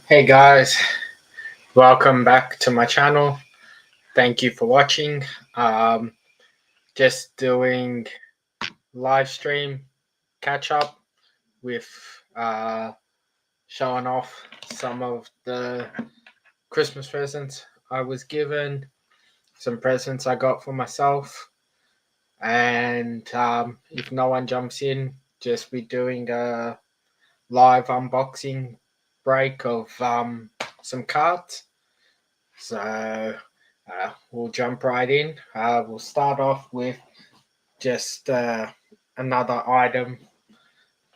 Hey guys, welcome back to my channel. Thank you for watching. Um, just doing live stream catch up with showing off some of the Christmas presents I was given, some presents I got for myself, and if no one jumps in, just be doing a live unboxing break of some cards. So we'll jump right in. We'll start off with just another item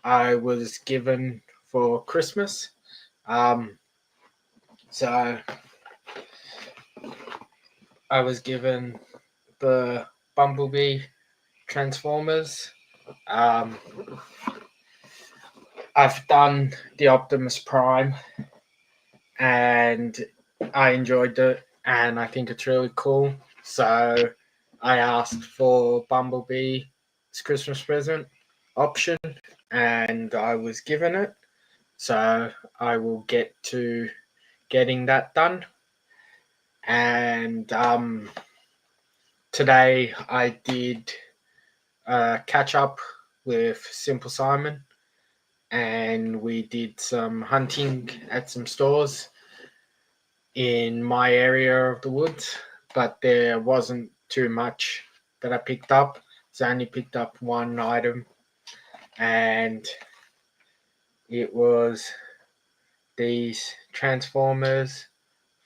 I was given for Christmas. Um, so I was given the Bumblebee Transformers. Um, I've done the Optimus Prime and I enjoyed it, and I think it's really cool. So I asked for Bumblebee's Christmas present option, and I was given it. So I will get to getting that done. And today I did catch up with Simple Simon, and we did some hunting at some stores in my area of the woods, but there wasn't too much that I picked up. So I only picked up one item, and it was these Transformers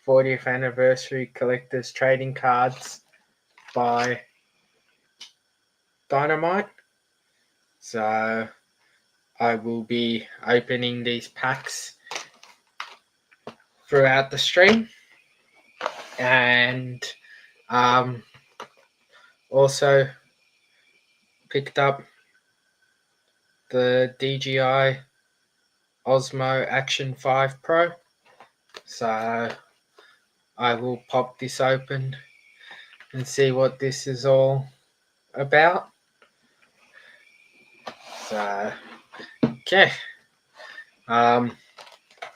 40th anniversary collector's trading cards by Dynamite. So I will be opening these packs throughout the stream, and um, also picked up the DJI Osmo Action 5 Pro. So I will pop this open and see what this is all about. So, okay.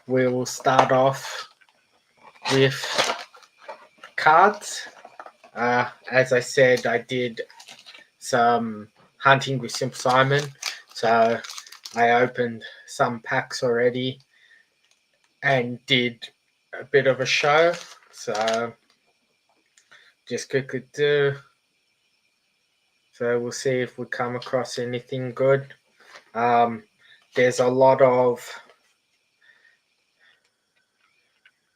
We will start off with cards. As I said, I did some hunting with Simple Simon. So I opened some packs already and did a bit of a show. So just quickly do. So we'll see if we come across anything good. There's a lot of,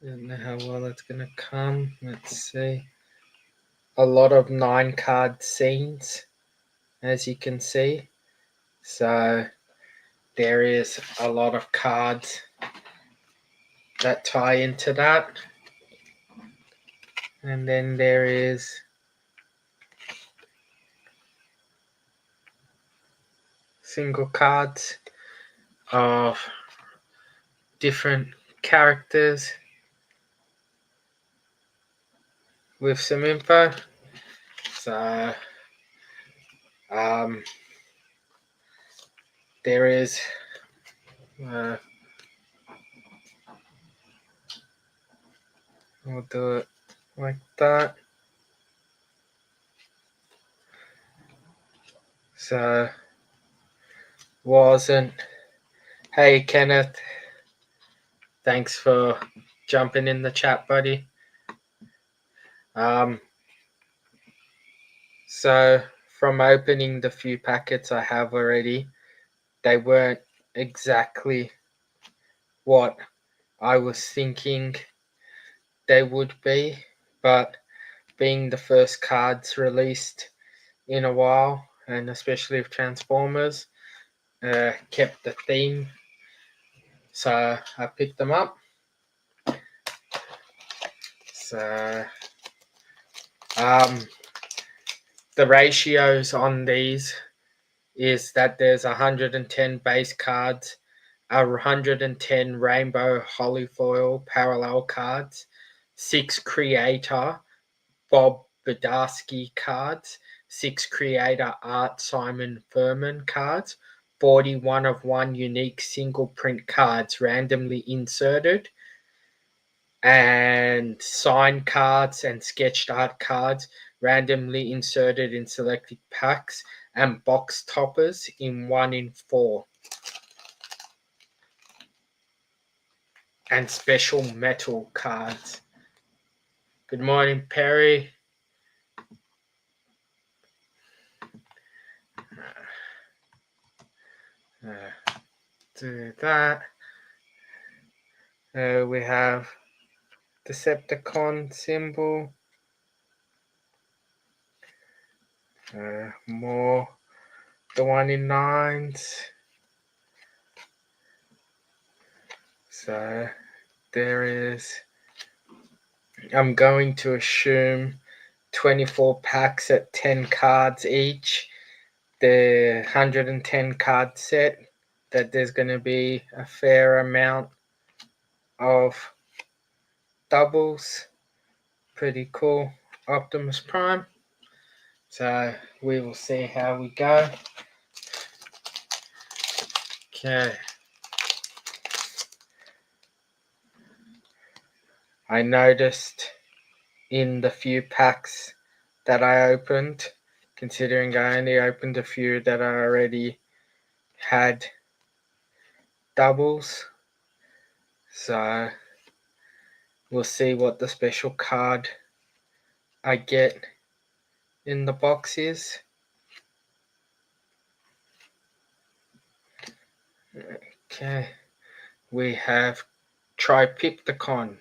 I don't know how well it's going to come. Let's see. A lot of 9-card scenes, as you can see. So there is a lot of cards that tie into that. And then there is single cards of different characters with some info. So there is we'll do it like that. So wasn't, hey Kenneth, thanks for jumping in the chat, buddy. So from opening the few packets I have already, they weren't exactly what I was thinking they would be, but being the first cards released in a while, and especially with Transformers, kept the theme. So I picked them up. So the ratios on these is that there's 110 base cards, 110 rainbow holofoil parallel cards, 6 creator Bob Badarsky cards, 6 creator Art Simon Furman cards, 41 of 1 unique single print cards randomly inserted, and signed cards and sketched art cards randomly inserted in selected packs, and box toppers in 1 in 4. And special metal cards. Good morning, Perry. Do that. We have Decepticon symbol. More the 1 in 9s. So there is, I'm going to assume 24 packs at 10 cards each. The 110 card set, that there's going to be a fair amount of doubles. Pretty cool. Optimus Prime. So we will see how we go. Okay. I noticed in the few packs that I opened, considering I only opened a few that I already had doubles. So we'll see what the special card I get in the box is. Okay, we have Triptychon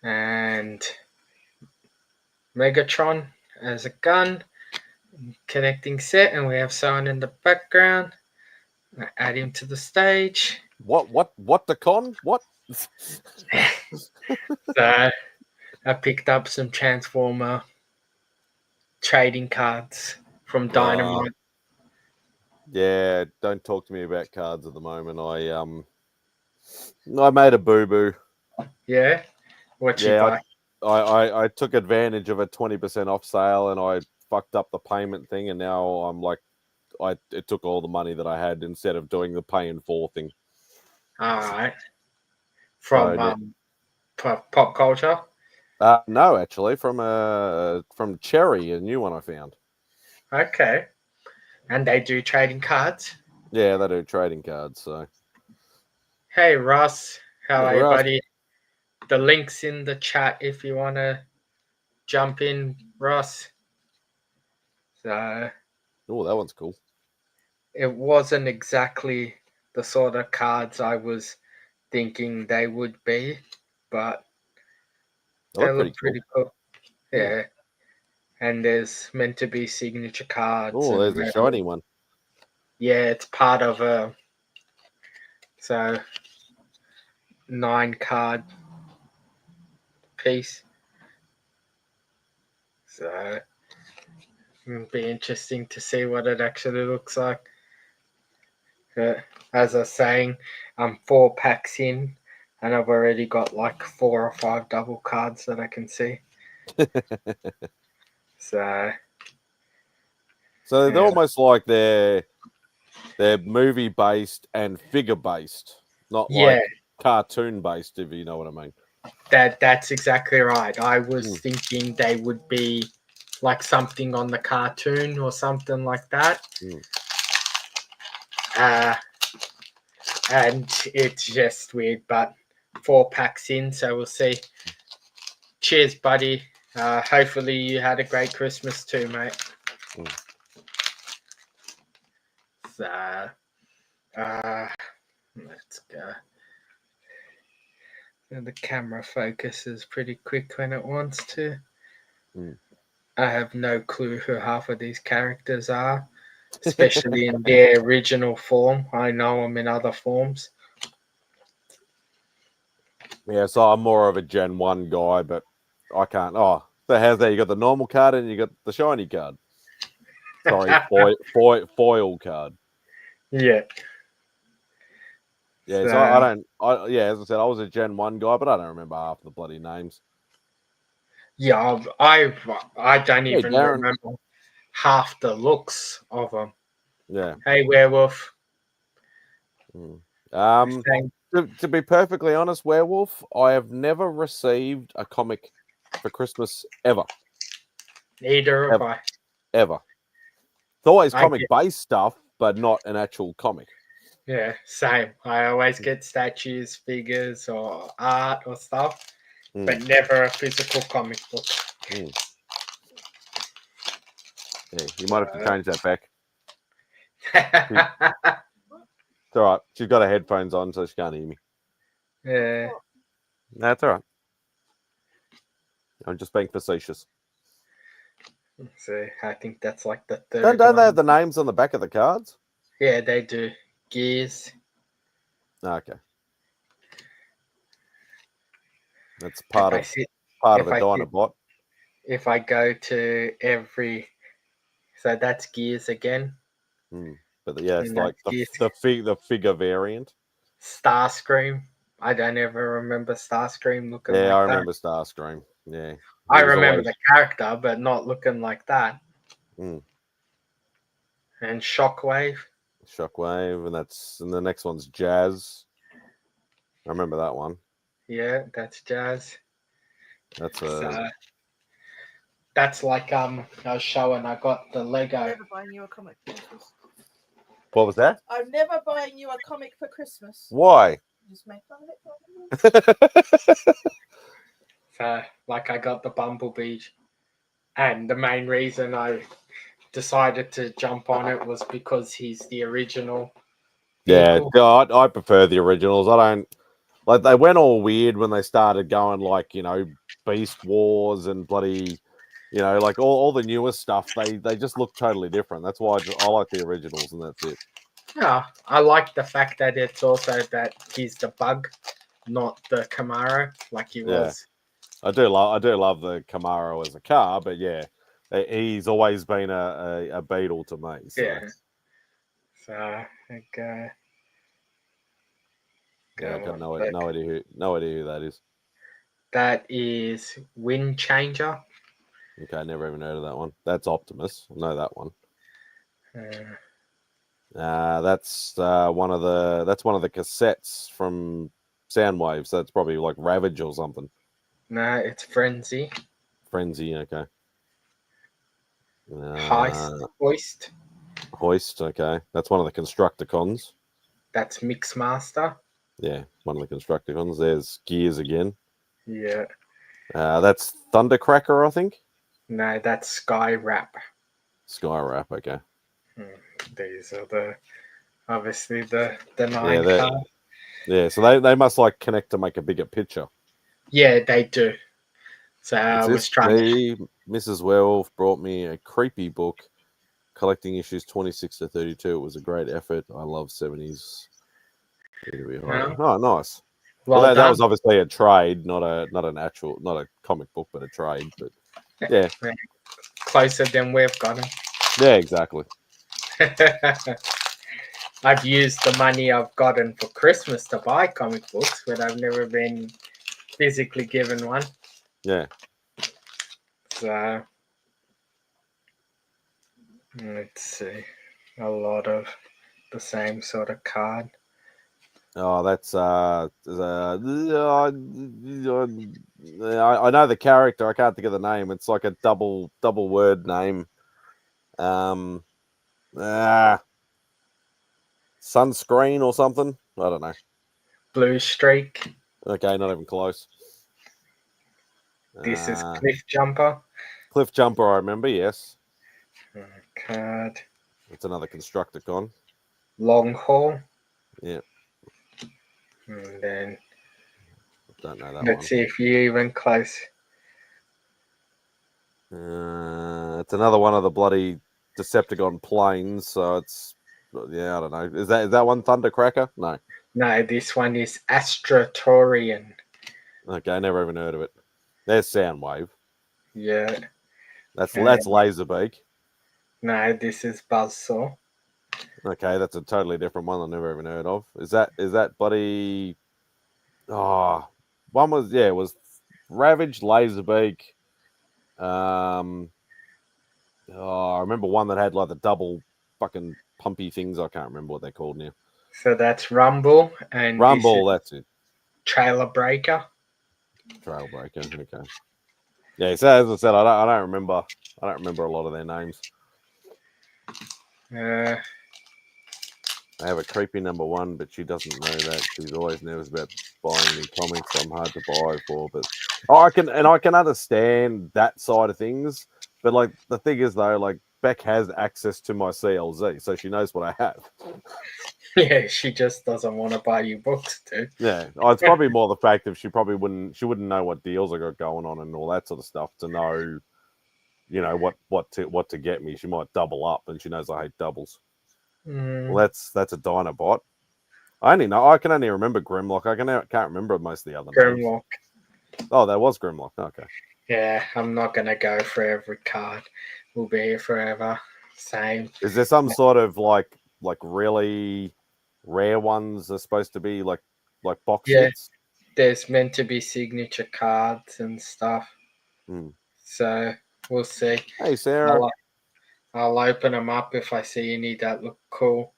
and Megatron as a gun connecting set, and we have someone in the background. Add him to the stage. What the con? What? So I picked up some Transformer trading cards from Dynamite. Yeah, don't talk to me about cards at the moment. I made a boo-boo. Yeah? What you buy? I took advantage of a 20% off sale and I fucked up the payment thing, and now I'm like, it took all the money that I had instead of doing the pay in 4 thing. Alright. From Pop Culture? No, actually, from Cherry, a new one I found. Okay. And they do trading cards? Yeah, they do trading cards, so. Hey Russ, how Hey, are you, Russ. buddy? The link's in the chat if you want to jump in, Russ. So Oh, that one's cool. it wasn't exactly the sort of cards I was thinking they would be, but they look pretty cool. Yeah. And there's meant to be signature cards. Oh, there's a shiny one. Yeah, it's part of a 9 card piece. So it'll be interesting to see what it actually looks like. As I was saying, I'm 4 packs in, and I've already got like 4 or 5 double cards that I can see. So they're almost like they're movie based and figure based, not like cartoon based, if you know what I mean. That's exactly right. I was thinking they would be like something on the cartoon or something like that. And it's just weird, but 4 packs in, so we'll see. Cheers, buddy. Hopefully you had a great Christmas too, mate. So, let's go. And the camera focuses pretty quick when it wants to. I have no clue who half of these characters are, especially in their original form. I know them in other forms. Yeah, so I'm more of a Gen 1 guy, but I can't. Oh, so how's that? You got the normal card and you got the shiny card. Sorry, foil card. Yeah. Yeah, so I don't. As I said, I was a Gen 1 guy, but I don't remember half the bloody names. Yeah, I don't even remember half the looks of them. Yeah. Hey, Werewolf. To be perfectly honest, Werewolf, I have never received a comic for Christmas ever. Neither have Ever. I. Ever. It's always I comic based stuff, but not an actual comic. Yeah, same. I always get statues, figures, or art or stuff, but never a physical comic book. Yeah, you might have to change that back. It's all right. She's got her headphones on, so she can't hear me. Yeah. That's all right. I'm just being facetious. So I think that's like the third Don't one. they have the names on the back of the cards? Yeah, they do. Gears. Okay. That's If part I of sit, a if I sit, Dinobot. if I go to every, so that's Gears again. But yeah, it's And like that's Gears. the figure variant. Starscream. I don't ever remember Starscream looking Yeah, like I that. remember Starscream. Yeah, I he was remember always. the character, but not looking like that. Mm. And Shockwave. Shockwave, and the next one's Jazz. I remember that one. Yeah, that's Jazz. That's So that's like I was showing. I got the Lego. I'm never buying you a comic for Christmas. What was that? I'm never buying you a comic for Christmas. Why? Just make fun of it. So like I got the Bumblebee, and the main reason I decided to jump on it was because he's the original. Yeah, vehicle. God, I prefer the originals. I don't like they went all weird when they started going like Beast Wars and bloody like all the newest stuff. They just look totally different. That's why I like the originals and that's it. Yeah, I like the fact that it's also that he's the Bug, not the Camaro like he was. I do love the Camaro as a car, but yeah, he's always been a Beetle to me. So. Yeah. So like, Yeah, I got no idea who that is. that is Wind Changer. Okay, I never even heard of that one. That's Optimus. I know that one. That's one of the cassettes from Soundwave. So that's probably like Ravage or something. No, it's Frenzy. Frenzy, okay. Hoist. Hoist, okay. That's one of the Constructicons. That's Mixmaster. Yeah, one of the Constructicons. There's Gears again. Yeah. That's Thundercracker, I think. No, that's Sky Wrap. Sky Wrap, okay. These are obviously the 9 Yeah, cards. Yeah, so they must like connect to make a bigger picture. Yeah, they do. So I was trying to. Mrs. Werewolf brought me a creepy book collecting issues 26 to 32. It was a great effort. I love 70s. Oh, nice. Well, that was obviously a trade, not a comic book, but a trade. But yeah, closer than we've gotten. Yeah, exactly. I've used the money I've gotten for Christmas to buy comic books, but I've never been physically given one. Yeah. So let's see, a lot of the same sort of card. Oh, that's I know the character. I can't think of the name. It's like a double word name. Sunscreen or something. I don't know. Blue Streak. Okay, not even close. This is Cliff Jumper. Cliff Jumper, I remember. Yes. Card. It's another Constructicon. Long Haul. Yeah. And then don't know that let's see if you're even close. It's another one of the bloody Decepticon planes. So it's I don't know. Is that one Thundercracker? No. No, this one is Astratorian. Okay, I never even heard of it. There's Soundwave. Yeah. That's Laserbeak. No, this is Buzzsaw. Okay, that's a totally different one I never even heard of. Is that bloody one was Ravage, Laserbeak. I remember one that had like the double fucking pumpy things. I can't remember what they're called now. So that's Rumble and Rumble, this is that's it. Trailer Breaker. Trailbreaker. Okay. Yeah. So as I said, I don't remember. I don't remember a lot of their names. Uh, I have a creepy number one, but she doesn't know that. She's always nervous about buying me comics. I'm hard to buy for, but I can understand that side of things. But like the thing is though, like Beck has access to my CLZ, so she knows what I have. yeah, she just doesn't want to buy you books, too. Yeah, it's probably more the fact that she wouldn't know what deals I got going on and all that sort of stuff to know, what to get me. She might double up, and she knows I hate doubles. Mm, Well, that's a Dinobot. I can only remember Grimlock. Can't remember most of the other names. Grimlock. Oh, that was Grimlock. Okay. Yeah, I'm not going to go for every card. We'll be here forever. Same. Is there some sort of like really rare ones are supposed to be like box Yeah, hits? there's meant to be signature cards and stuff. Hmm. So we'll see. Hey, Sarah. I'll open them up if I see any that look cool.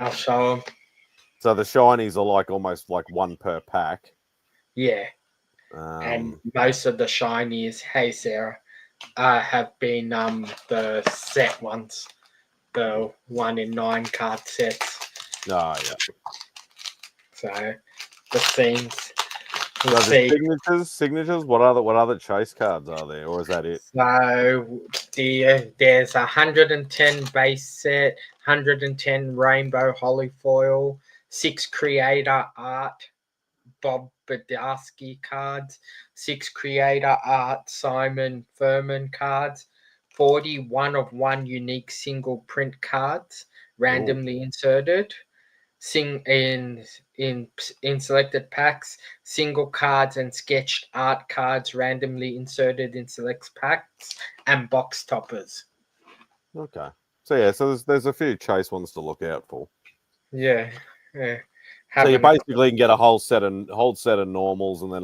I'll show them. So the shinies are like almost like one per pack. Yeah. And most of the shinies, hey Sarah, have been the set ones, the 1 in 9 card sets. Oh yeah. So the themes. We'll see. Signatures. What other chase cards are there, or is that it? So there's 110 base set, 110 rainbow holofoil, 6 creator art Bob Badowski cards, 6 creator art Simon Furman cards, 41 of 1 unique single print cards randomly inserted. In selected packs, single cards and sketched art cards randomly inserted in select packs, and box toppers. Okay. So yeah, so there's a few chase ones to look out for. Yeah. So you basically can get a whole set of normals and then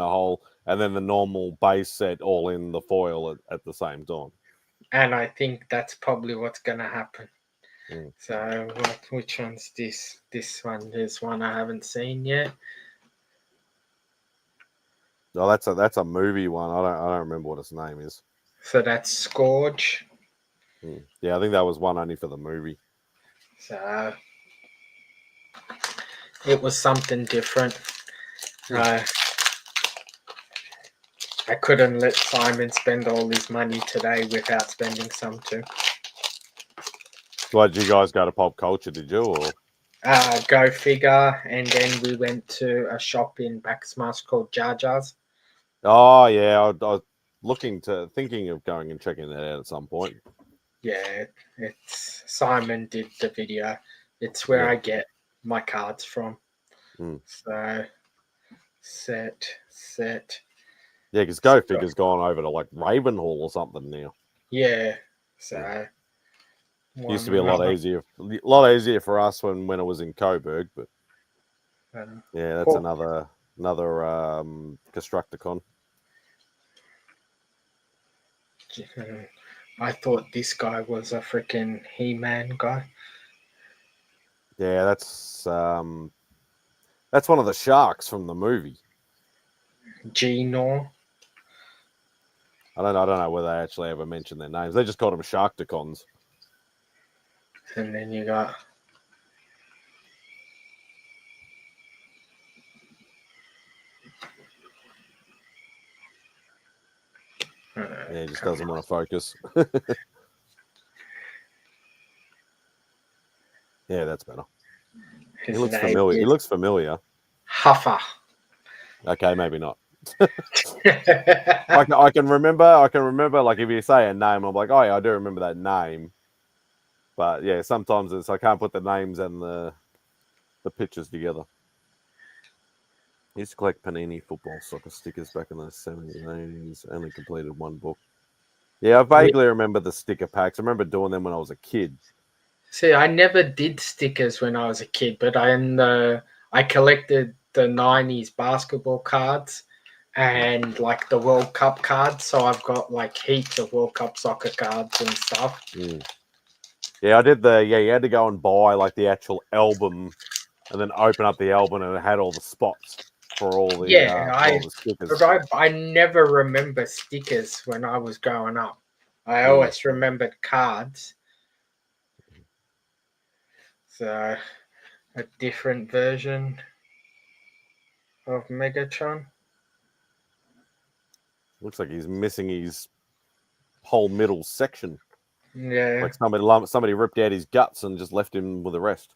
the normal base set all in the foil at the same time. And I think that's probably what's gonna happen. Mm. So which one's this? This one is one I haven't seen yet. Oh, that's a movie one. I don't remember what its name is. So that's Scourge. Yeah, I think that was one only for the movie. So it was something different. I couldn't let Simon spend all his money today without spending some too. What, did you guys go to Pop Culture, did you? Or? Go figure. And then we went to a shop in Baxmas called Jar Jar's. Oh, yeah. I was thinking of going and checking that out at some point. Yeah, it's Simon did the video. It's where I get my cards from. So, set. Yeah, because Go Figure's gone over to like Ravenhall or something now. Yeah, so used to be a lot easier for us when it was in Coburg, but yeah, that's another Constructicon. I thought this guy was a freaking He-Man guy. Yeah, that's one of the sharks from the movie. Genor. I don't know whether they actually ever mentioned their names. They just called them Sharkticons. And then you got yeah, he just doesn't want to focus. Yeah, that's better. He looks familiar. He looks familiar. Huffer. Okay, maybe not. I can remember. Like if you say a name, I'm like, oh yeah, I do remember that name. But yeah, sometimes I can't put the names and the pictures together. I used to collect Panini football soccer stickers back in the 70s and 80s. Only completed one book. Yeah, I vaguely remember the sticker packs. I remember doing them when I was a kid. See, I never did stickers when I was a kid, but I collected the 90s basketball cards and like the World Cup cards. So I've got like heaps of World Cup soccer cards and stuff. Yeah, I did you had to go and buy like the actual album and then open up the album and it had all the spots for all the all the stickers. I never remember stickers when I was growing up. I always remembered cards. So a different version of Megatron. Looks like he's missing his whole middle section. Yeah. Like somebody ripped out his guts and just left him with the rest.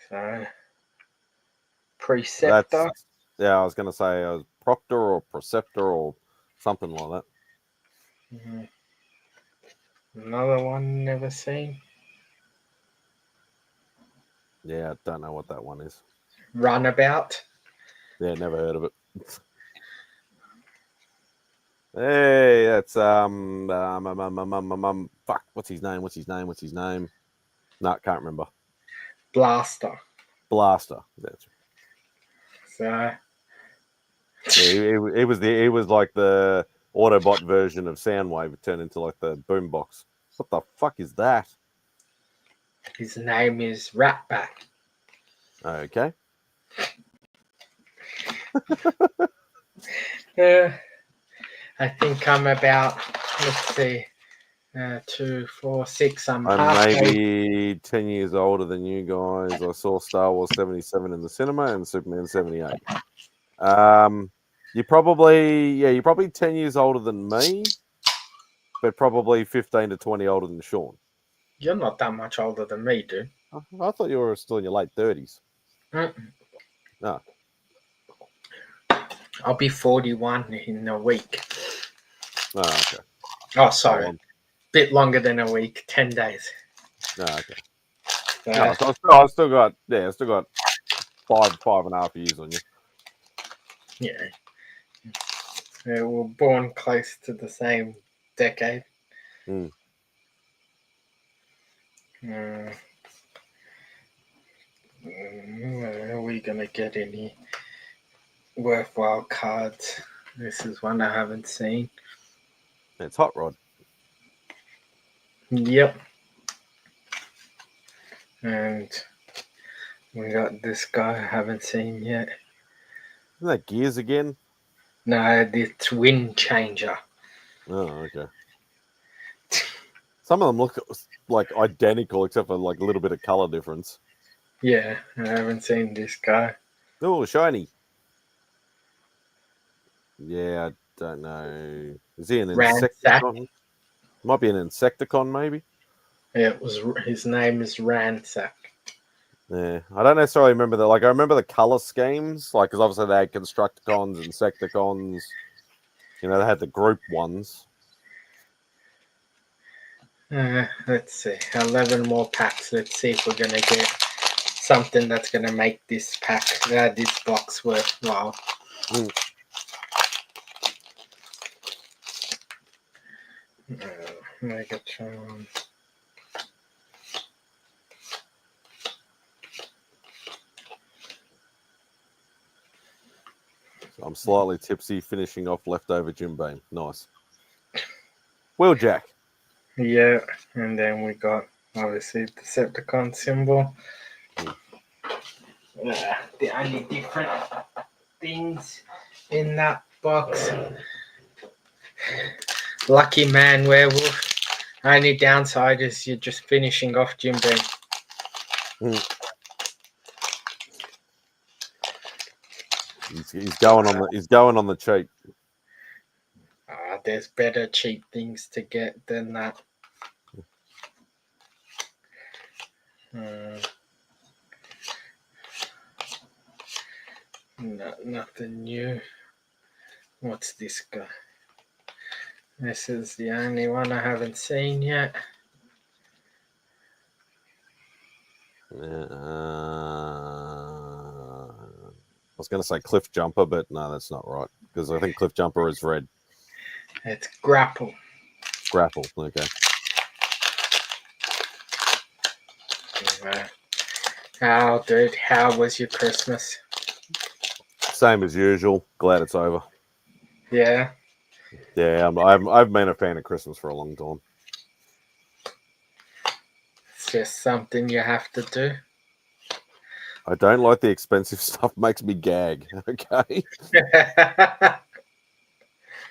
So Preceptor. I was going to say Proctor or Preceptor or something like that. Another one never seen. Yeah, I don't know what that one is. Runabout. Yeah, never heard of it. Hey, that's fuck. What's his name? No, can't remember. Blaster. That's So yeah, it was like the Autobot version of Soundwave. It turned into like the boombox. What the fuck is that? his name is Ratback. Okay. I think I'm about, let's see, 2, 4, 6. I'm maybe 10 years older than you guys. I saw Star Wars 77 in the cinema and Superman 78. You're probably 10 years older than me, but probably 15 to 20 older than Sean. You're not that much older than me, dude. I thought you were still in your late 30s. No. I'll be 41 in a week. Oh, okay. Oh, sorry. Bit longer than a week, 10 days. Oh, okay. No, so I still got 5.5 years on you. Yeah. We were born close to the same decade. Are we gonna get any worthwhile cards? This is one I haven't seen. It's Hot Rod. Yep. And we got this guy I haven't seen yet. Isn't that Gears again? No, it's Wind Changer. Oh, okay. Some of them look like identical except for like a little bit of color difference. Yeah, I haven't seen this guy. Oh, shiny. Yeah, I don't know. Is he an Insecticon? Might be an Insecticon, maybe. Yeah, his name is Ransack. Yeah, I don't necessarily remember that. Like, I remember the color schemes, like, because obviously they had Constructicons, Insecticons. You know, they had the group ones. Let's see, 11 more packs. Let's see if we're gonna get something that's gonna make this this box worthwhile. Megatron. I'm slightly tipsy, finishing off leftover Jim Beam. Nice. Wheeljack. Yeah, and then we got obviously the Decepticon symbol. The only different things in that box. Lucky Man Werewolf. Only downside is you're just finishing off Jim Beam. He's going on the cheap. There's better cheap things to get than that. Nothing new. What's this guy? This is the only one I haven't seen yet. I was going to say Cliff Jumper, but no, that's not right. Because I think Cliff Jumper is red. It's Grapple. Okay. Dude, how was your Christmas? Same as usual. Glad it's over. Yeah. Yeah, I've been a fan of Christmas for a long time. It's just something you have to do. I don't like the expensive stuff. Makes me gag. Okay,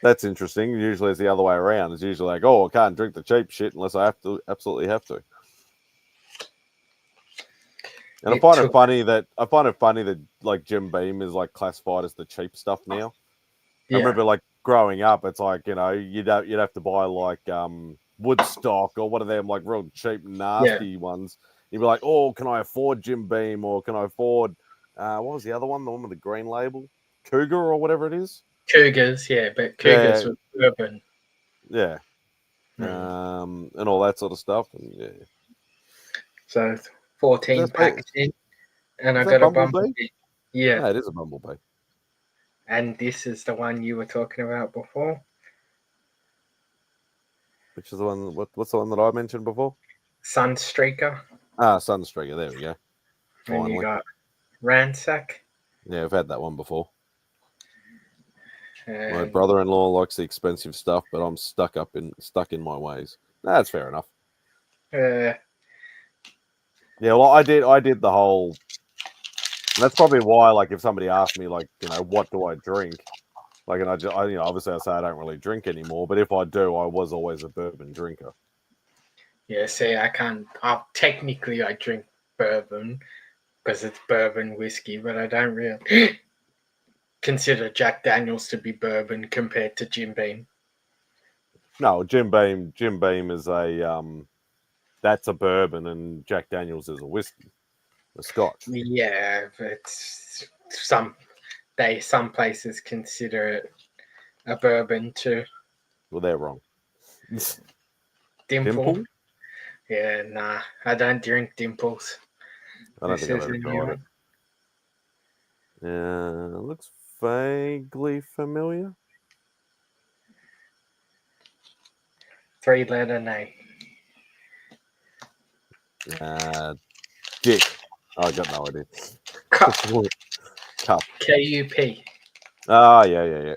that's interesting. Usually it's the other way around. It's usually like, oh, I can't drink the cheap shit unless I have to, absolutely have to. And I find it funny that like Jim Beam is like classified as the cheap stuff now. Yeah. I remember like growing up, it's like, you know, you'd have to buy like Woodstock or one of them like real cheap, nasty ones. You'd be like, oh, can I afford Jim Beam, or can I afford what was the other one? The one with the green label? Cougar or whatever it is. Cougars, yeah, but Cougars Yeah. with bourbon. Yeah. And all that sort of stuff. And yeah. So 14 Is that- packs in, and I is that got a Bumblebee? Bumblebee. Yeah. No, it is a Bumblebee. And this is the one you were talking about before. Which is the one? What's the one that I mentioned before? Sunstreaker. Ah, Sunstreaker. There we go. And you got Ransack. Yeah, I've had that one before. My And brother-in-law likes the expensive stuff, but I'm stuck in my ways. That's fair enough. yeah, well, I did the whole. And that's probably why, like, if somebody asked me, like, you know, what do I drink, like, and you know, obviously I say I don't really drink anymore, but if I do, I was always a bourbon drinker. see, I can't. Technically, I drink bourbon because it's bourbon whiskey, but I don't really consider Jack Daniels to be bourbon compared to Jim Beam. No, Jim Beam is a that's a bourbon, and Jack Daniels is a whiskey, a Scotch. Yeah, but some places consider it a bourbon too. Well, they're wrong. Dimple? Yeah, nah, I don't drink Dimples. I don't think I've ever tried it. Yeah, looks vaguely familiar. 3-letter name. Dick. I got no idea. Cup. Cup. KUP. Oh, yeah.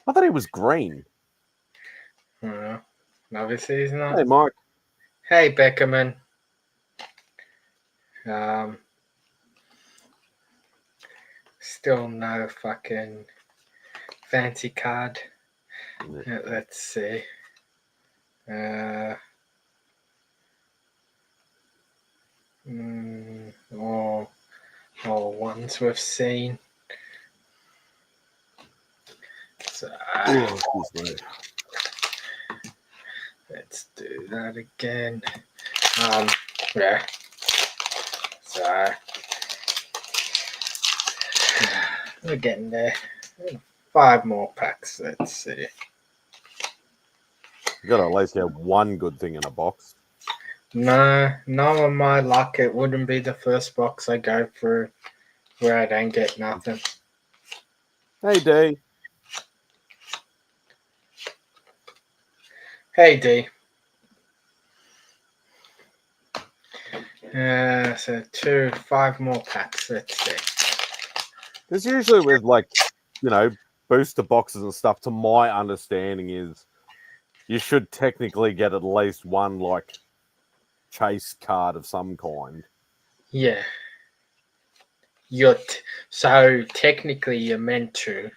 I thought he was green. Obviously he's not. Hey, Mike. Hey, Beckerman. Still no fucking fancy card. Yeah. Let's see. Or ones we've seen. So, let's do that again. Yeah. So we're getting there. 5 more packs. Let's see. You got to at least get one good thing in a box. No, on my luck, it wouldn't be the first box I go through where I don't get nothing. Hey, D. Hey, D. So 5 more packs. Let's see. Because usually with, like, you know, booster boxes and stuff, to my understanding is you should technically get at least one, like, chase card of some kind. Yeah. So technically you're meant to.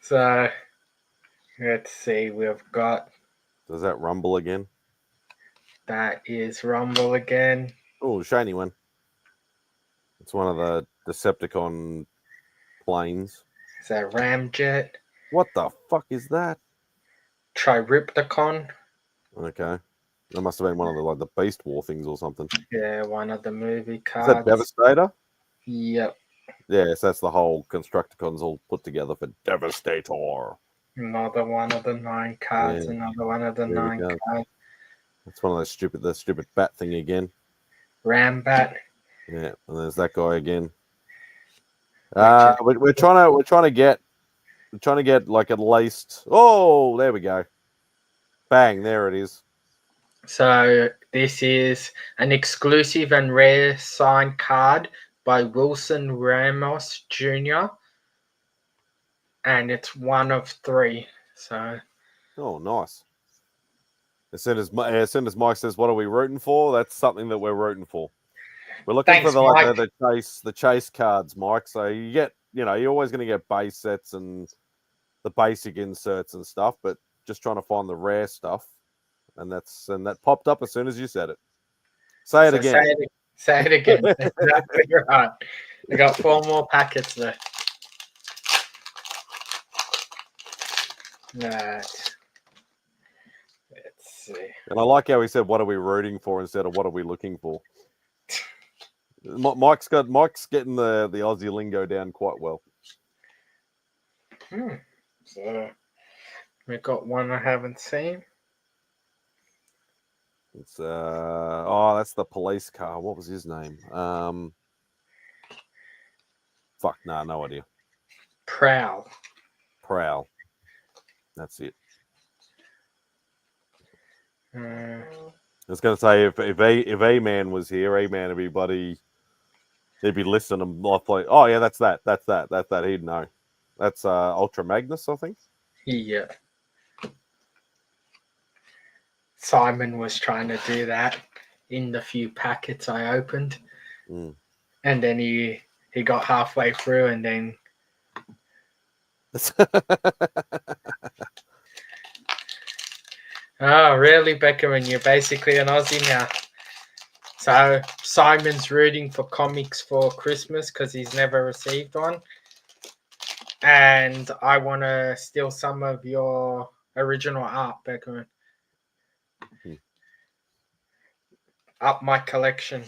So let's see. We've got. Does that rumble again? That is Rumble again. Oh, shiny one. It's one of the Decepticon planes. Is that Ramjet? What the fuck is that? Triripticon. Okay. That must have been one of the, like, the Beast War things or something. Yeah, one of the movie cards. Is that Devastator? Yep. Yes, that's the whole Constructicons all put together for Devastator. Another one of the 9 cards. Yeah. Another one of the 9 cards. That's one of those stupid bat thing again. Rambat. Yeah, and there's that guy again. We're trying to get like at least. Oh, there we go. Bang! There it is. So this is an exclusive and rare signed card by Wilson Ramos Jr. And it's 1 of 3. So. Oh, nice. As soon as Mike says, "What are we rooting for?" That's something that we're rooting for. We're looking for Thanks, Mike. the chase cards, Mike. So you get, you're always going to get base sets and the basic inserts and stuff, but just trying to find the rare stuff, and that popped up as soon as you said it. Say it So again. say it again. Exactly right. We got 4 more packets there. Right. Let's see. And I like how he said, "What are we rooting for?" instead of "What are we looking for." Mike's getting the Aussie lingo down quite well. So we got one I haven't seen. It's that's the police car. What was his name? No idea. Prowl. That's it. Uh, I was going to say if A-Man was here, A-Man would be bloody. He'd be listening and like, oh yeah, that's that. He'd know. That's Ultra Magnus, I think. yeah. Simon was trying to do that in the few packets I opened, and then he got halfway through, and then. Oh, really, Beckerman? You're basically an Aussie now. So Simon's rooting for comics for Christmas because he's never received one. And I want to steal some of your original art, Beckerman. Up my collection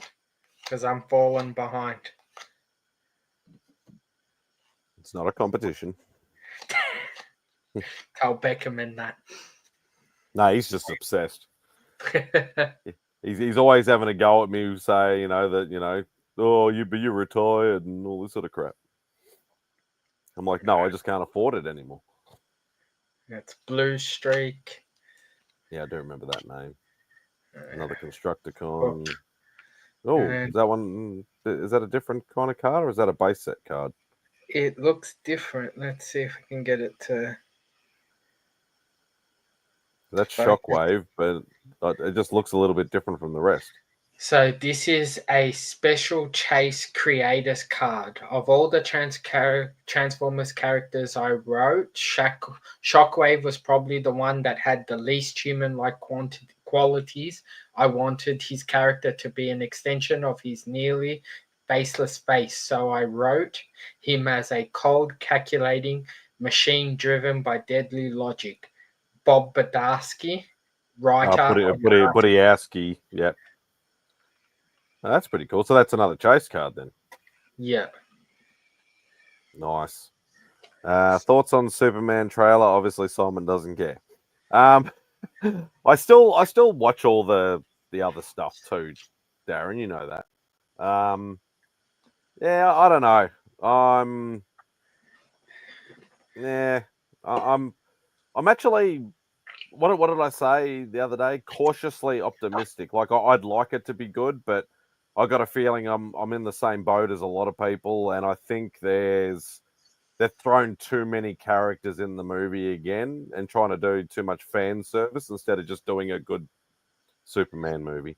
because I'm falling behind. It's not a competition. Tell Beckerman that. No, he's just obsessed. He's always having a go at me, who say, oh, you're retired and all this sort of crap. I'm like, no, I just can't afford it anymore. It's Blue Streak. Yeah, I do remember that name. Another Constructicon. Oh, is that one? Is that a different kind of card, or is that a base set card? It looks different. Let's see if we can get it to. That's Shockwave, but it just looks a little bit different from the rest. So this is a special Chase Creators card. Of all the Transformers characters I wrote, Shockwave was probably the one that had the least human-like qualities. I wanted his character to be an extension of his nearly faceless face, so I wrote him as a cold, calculating machine driven by deadly logic. Bob Badarsky, writer. Budiowski, yeah. Oh, that's pretty cool. So that's another Chase card then. Yeah. Nice. Thoughts on Superman trailer? Obviously, Simon doesn't care. I still watch all the other stuff too, Darren. You know that. Yeah, I don't know. I'm actually. What did I say the other day? Cautiously optimistic. Like I'd like it to be good, but I got a feeling I'm in the same boat as a lot of people, and I think they've thrown too many characters in the movie again and trying to do too much fan service instead of just doing a good Superman movie.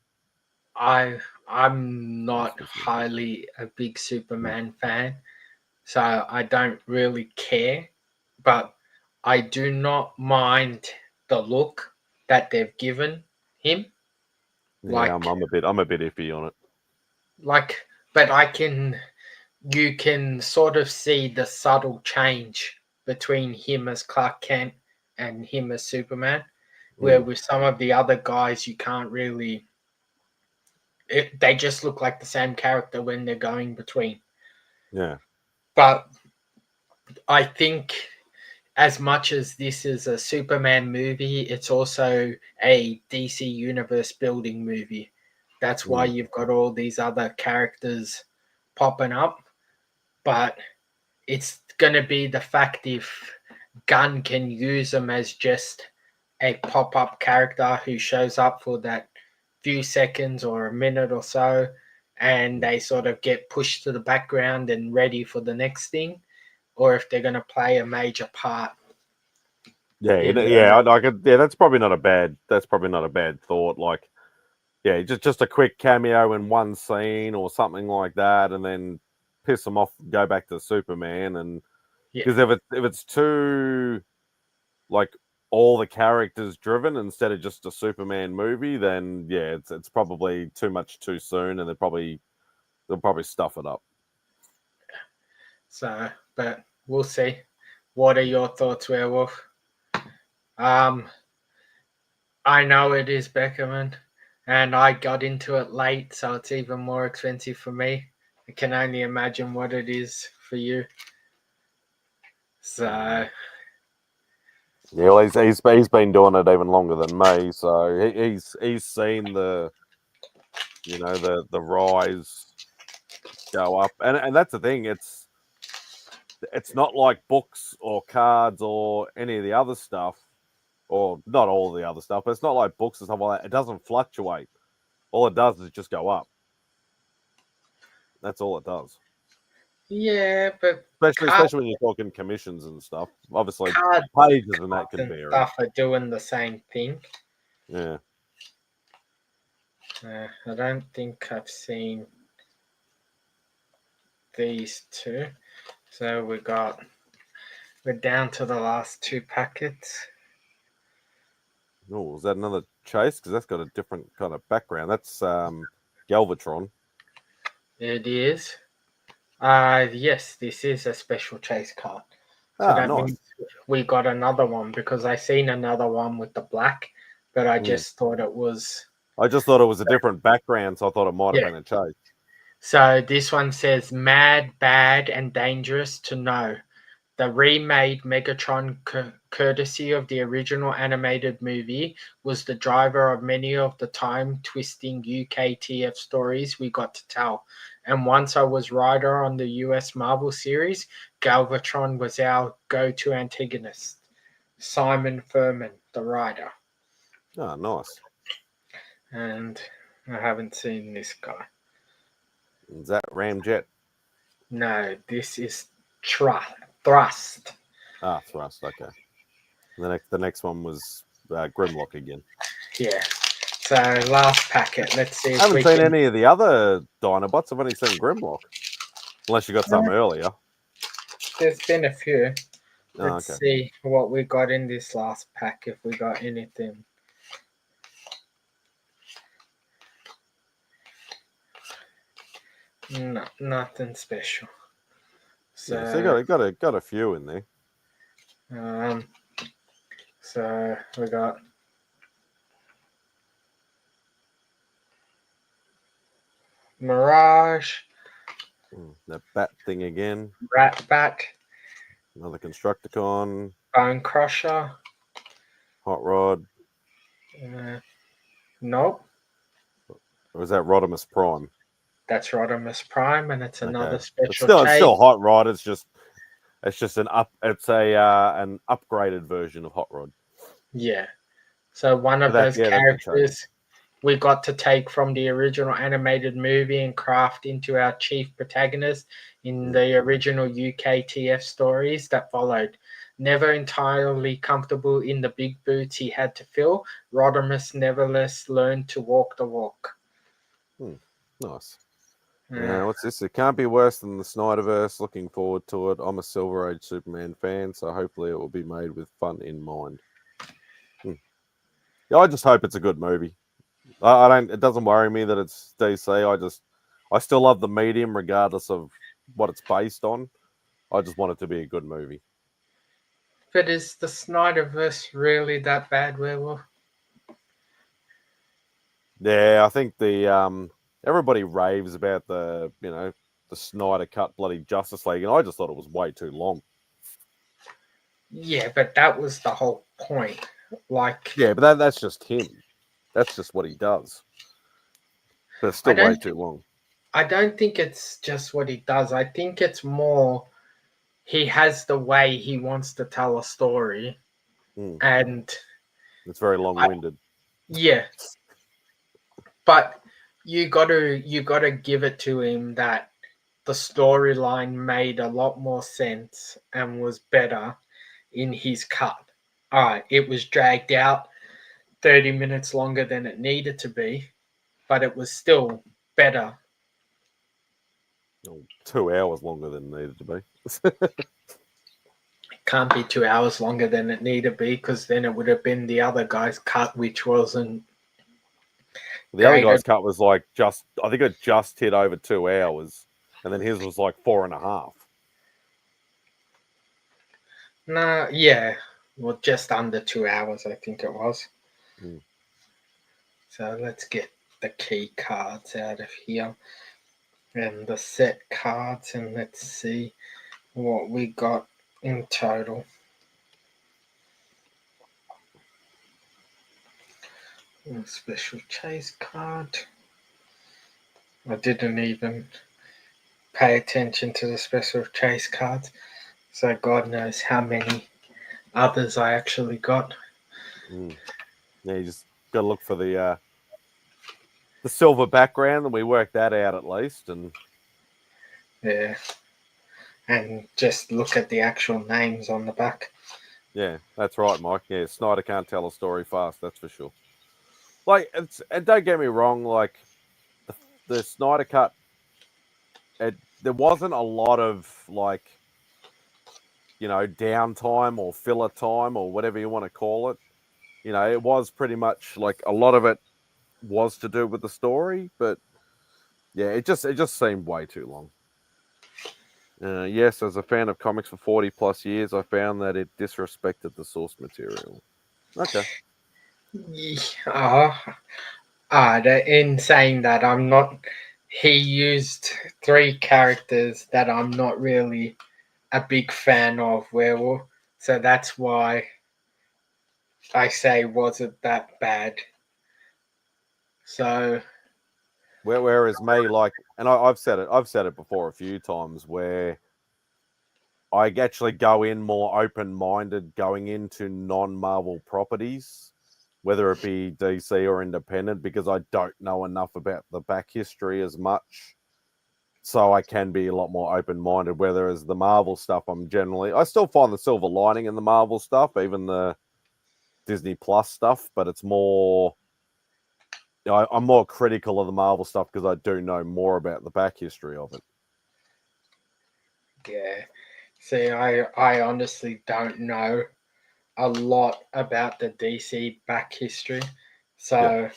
I'm not highly a big Superman fan, so I don't really care, but I do not mind the look that they've given him. Yeah, I'm a bit iffy on it. But you can sort of see the subtle change between him as Clark Kent and him as Superman, where with some of the other guys you can't really. They just look like the same character when they're going between. Yeah. But I think as much as this is a Superman movie, it's also a DC Universe building movie. That's why you've got all these other characters popping up. But it's going to be the fact if Gunn can use them as just a pop-up character who shows up for that few seconds or a minute or so, and they sort of get pushed to the background and ready for the next thing, or if they're going to play a major part. I could. Yeah, that's probably not a bad. That's probably not a bad thought. Like, yeah, just a quick cameo in one scene or something like that, and then piss them off, go back to Superman, and Yeah. because if it's too like all the characters driven instead of just a Superman movie, then yeah, it's probably too much too soon, and they'll probably stuff it up. So, but we'll see. What are your thoughts, Werewolf? I know it is Beckerman, and I got into it late, so it's even more expensive for me. I can only imagine what it is for you. So, Yeah, well, he's been doing it even longer than me, so he's seen the the rise go up, and that's the thing. It's not like books or cards or any of the other stuff, or not all the other stuff. But it's not like books and stuff like that. It doesn't fluctuate. All it does is just go up. That's all it does. yeah, but Especially when you're talking commissions and stuff. Obviously, card pages and that can and vary. stuff are doing the same thing. Yeah. I don't think I've seen these two. So we're down to the last two packets. Oh, is that another chase? Because that's got a different kind of background. That's Galvatron. It is. Yes, this is a special chase card. So that Nice. means we got another one because I seen another one with the black, but I just thought it was. I just thought it was a different background, so I thought it might have been a chase. So this one says mad, bad, and dangerous to know. The remade Megatron, courtesy of the original animated movie, was the driver of many of the time-twisting UKTF stories we got to tell. And once I was writer on the US Marvel series, Galvatron was our go-to antagonist. Simon Furman, the writer. Oh, nice. And I haven't seen this guy. Is that Ramjet? No, this is Thrust. Ah, Thrust. Okay. The next one was Grimlock again. Yeah. So last packet. Let's see. I haven't seen any of the other Dinobots. I've only seen Grimlock. Unless you got some earlier. There's been a few. Oh, Let's okay. see what we got in this last pack. If we got anything. No, nothing special. So, yeah, so you got a few in there. So we got Mirage, That bat thing again. Rat Bat, Another Constructicon. Bone Crusher. Hot Rod. Nope. Or was that Rodimus Prime? That's Rodimus Prime, and it's another special. It's still Hot Rod. It's just an an upgraded version of Hot Rod. Yeah. So one of those characters we got to take from the original animated movie and craft into our chief protagonist in the original UKTF stories that followed. Never entirely comfortable in the big boots he had to fill, Rodimus nevertheless learned to walk the walk. Nice. What's this? It can't be worse than the Snyderverse. Looking forward to it. I'm a Silver Age Superman fan, so hopefully it will be made with fun in mind. Yeah, I just hope it's a good movie. I don't. It doesn't worry me that it's DC. I still love the medium, regardless of what it's based on. I just want it to be a good movie. But is the Snyderverse really that bad, Werewolf? Yeah, I think the everybody raves about the Snyder cut bloody Justice League, and I just thought it was way too long. Yeah, but that was the whole point. Yeah, but that's just him. That's just what he does. But it's still way too long. I don't think it's just what he does. I think it's more he has the way he wants to tell a story, and it's very long-winded. Yeah, but you gotta give it to him that the storyline made a lot more sense and was better in his cut. it was dragged out 30 minutes longer than it needed to be, but it was still better. 2 hours longer than it needed to be. It can't be 2 hours longer than it needed to be, because then it would have been the other guy's cut, which wasn't. The other graded. guy's cut was like I think it just hit over 2 hours, and then his was like 4.5. No, yeah. Well, just under 2 hours, I think it was. Mm. So let's get the key cards out of here and the set cards, and let's see what we got in total. A special chase card. I didn't even pay attention to the special chase cards, so God knows how many others I actually got. Mm. Yeah, you just got to look for the silver background, and we worked that out at least. And Yeah, and just look at the actual names on the back. yeah, that's right, Mike. Yeah, Snyder can't tell a story fast, that's for sure. Like, and don't get me wrong, like the Snyder cut, there wasn't a lot of like, downtime or filler time or whatever you want to call it. It was pretty much like a lot of it was to do with the story, but yeah, it just seemed way too long. Yes, as a fan of comics for 40 plus years, I found that it disrespected the source material. Okay. In saying that, I'm not. He used 3 characters that I'm not really a big fan of Werewolf, so that's why I say wasn't that bad. So Whereas me, like, and I've said it before a few times, where I actually go in more open-minded going into non-Marvel properties, whether it be DC or independent, because I don't know enough about the back history as much. So I can be a lot more open-minded, whereas the Marvel stuff, I still find the silver lining in the Marvel stuff, even the Disney Plus stuff, but it's more, I'm more critical of the Marvel stuff because I do know more about the back history of it. yeah, see, I honestly don't know a lot about the DC back history, so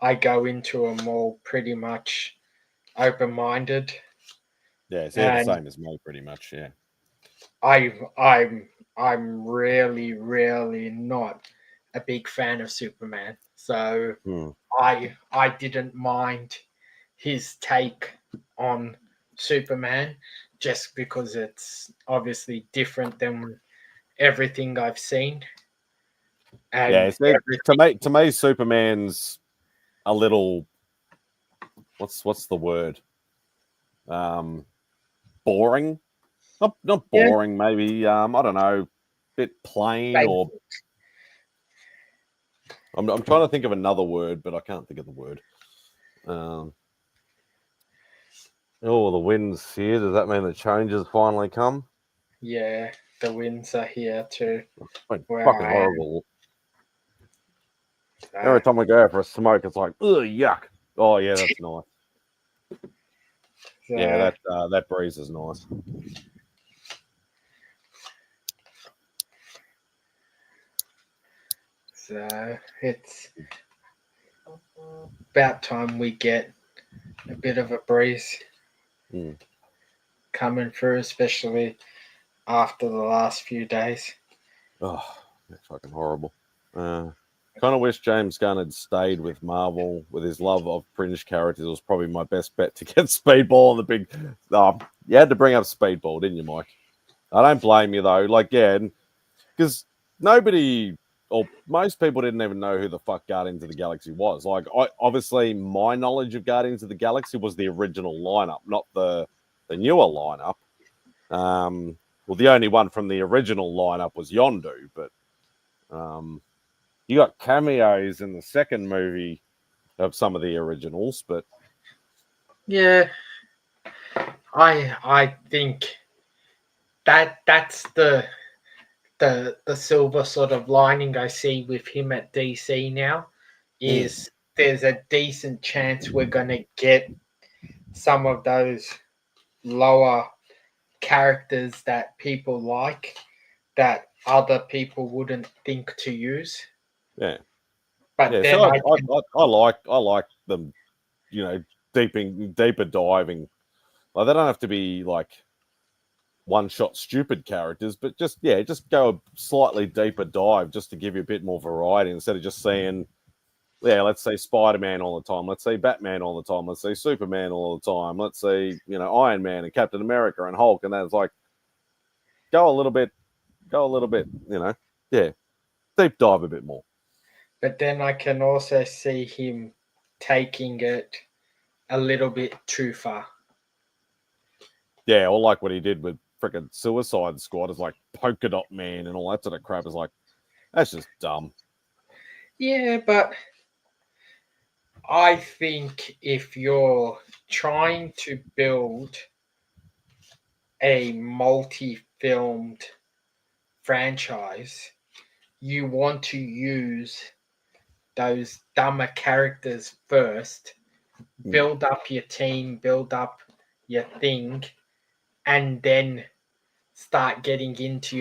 I go into them all pretty much open-minded. Yeah, so you're the same as me, pretty much. Yeah, I'm really not a big fan of Superman, so I didn't mind his take on Superman, just because it's obviously different than everything I've seen. And yeah. To me, Superman's a little, what's the word? Boring. Not boring. Maybe I don't know, bit plain, or I'm trying to think of another word, but I can't think of the word. Oh, the wind's here. Does that mean the changes finally come? Yeah, the winds are here too. It's fucking horrible. So, Every time we go out for a smoke, it's like, ugh, yuck. Oh yeah, that's nice. Yeah, that breeze is nice. So it's about time we get a bit of a breeze coming through, especially after the last few days. Oh, that's fucking horrible. Kind of wish James Gunn had stayed with Marvel with his love of fringe characters. It was probably my best bet to get Speedball on the big. You had to bring up Speedball, didn't you, Mike? I don't blame you though. Like, yeah, because nobody or most people didn't even know who the fuck Guardians of the Galaxy was. Like, obviously my knowledge of Guardians of the Galaxy was the original lineup, not the newer lineup. Well, the only one from the original lineup was Yondu, but you got cameos in the second movie of some of the originals, but yeah, I think that's the the silver sort of lining I see with him at DC now is there's a decent chance we're going to get some of those lower characters that people like that other people wouldn't think to use. Yeah. But Yeah, then so I like them, you know, deeper diving. Like they don't have to be like one shot stupid characters, but just go a slightly deeper dive just to give you a bit more variety instead of just saying, yeah, let's say Spider-Man all the time, let's say Batman all the time, let's say Superman all the time, let's say, you know, Iron Man and Captain America and Hulk, and then it's like go a little bit, you know, yeah, deep dive a bit more. But then I can also see him taking it a little bit too far. Yeah, or like what he did with freaking Suicide Squad is like Polka Dot Man and all that sort of crap is like, that's just dumb. Yeah, but I think if you're trying to build a multi-filmed franchise, you want to use those dumber characters first, build up your team, build up your thing, and then start getting into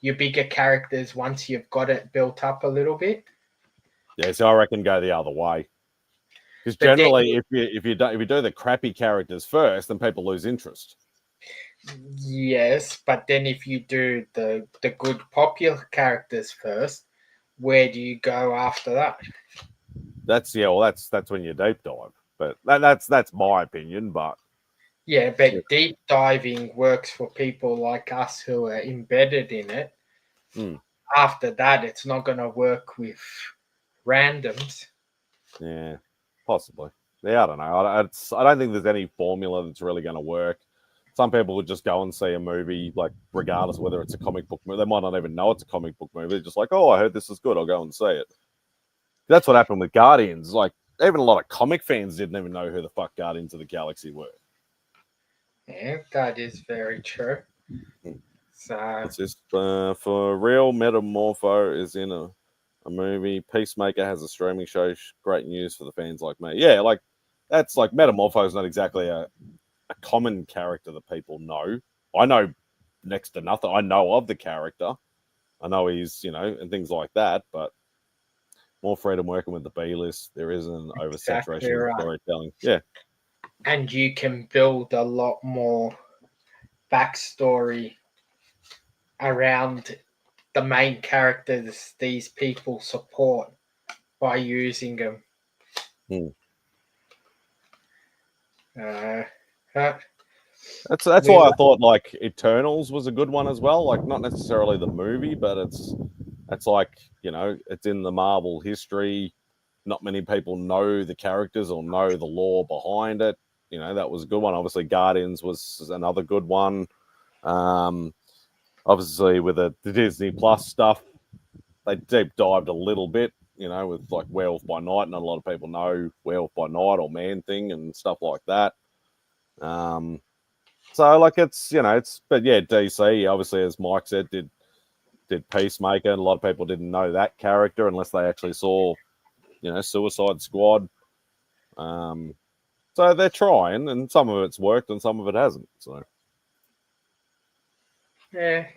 your bigger characters once you've got it built up a little bit. Yeah, so I reckon go the other way. Because generally, if you do the crappy characters first, then people lose interest. Yes, but then if you do the good popular characters first, where do you go after that? That's when you deep dive. But that's my opinion. But Yeah, but deep diving works for people like us who are embedded in it. After that, it's not going to work with randoms. Yeah, possibly. Yeah, I don't know. I don't think there's any formula that's really going to work. Some people would just go and see a movie, like regardless of whether it's a comic book movie. They might not even know it's a comic book movie. They're just like, oh, I heard this is good. I'll go and see it. That's what happened with Guardians. Like, even a lot of comic fans didn't even know who the fuck Guardians of the Galaxy were. Yeah, that is very true. So it's just for real. Metamorpho is in a movie. Peacemaker has a streaming show. Great news for the fans like me. Yeah, like that's like Metamorpho is not exactly a common character that people know. I know next to nothing. I know of the character. I know he's, you know, and things like that, but more freedom working with the B list. There is an oversaturation of storytelling. Yeah. And you can build a lot more backstory around the main characters these people support by using them. That's why I thought like Eternals was a good one as well. Like not necessarily the movie, but it's like, you know, it's in the Marvel history. Not many people know the characters or know the lore behind it. You know, that was a good one. Obviously, Guardians was another good one. Obviously, with the Disney Plus stuff, they deep dived a little bit, you know, with like Werewolf by Night. Not a lot of people know Werewolf by Night or Man Thing and stuff like that. So like it's, you know, but yeah, DC obviously, as Mike said, did Peacemaker, and a lot of people didn't know that character unless they actually saw, you know, Suicide Squad. So they're trying, and some of it's worked and some of it hasn't. So yeah,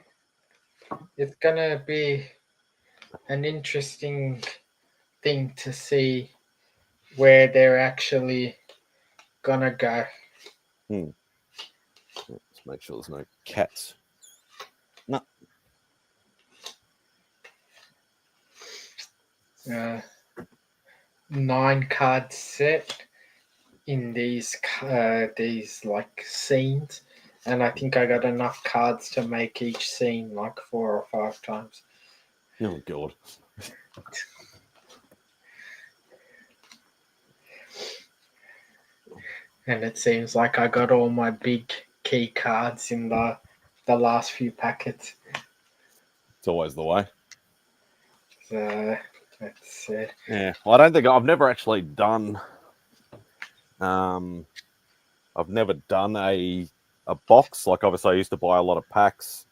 it's gonna be an interesting thing to see where they're actually gonna go. Let's make sure there's no cats. No. 9-card set in these like scenes, and I think I got enough cards to make each scene like 4 or 5 times. Oh god. And it seems like I got all my big key cards in the last few packets. It's always the way. So that's it. Yeah. Well, I don't think I've never actually done. I've never done a box. Like obviously, I used to buy a lot of packs.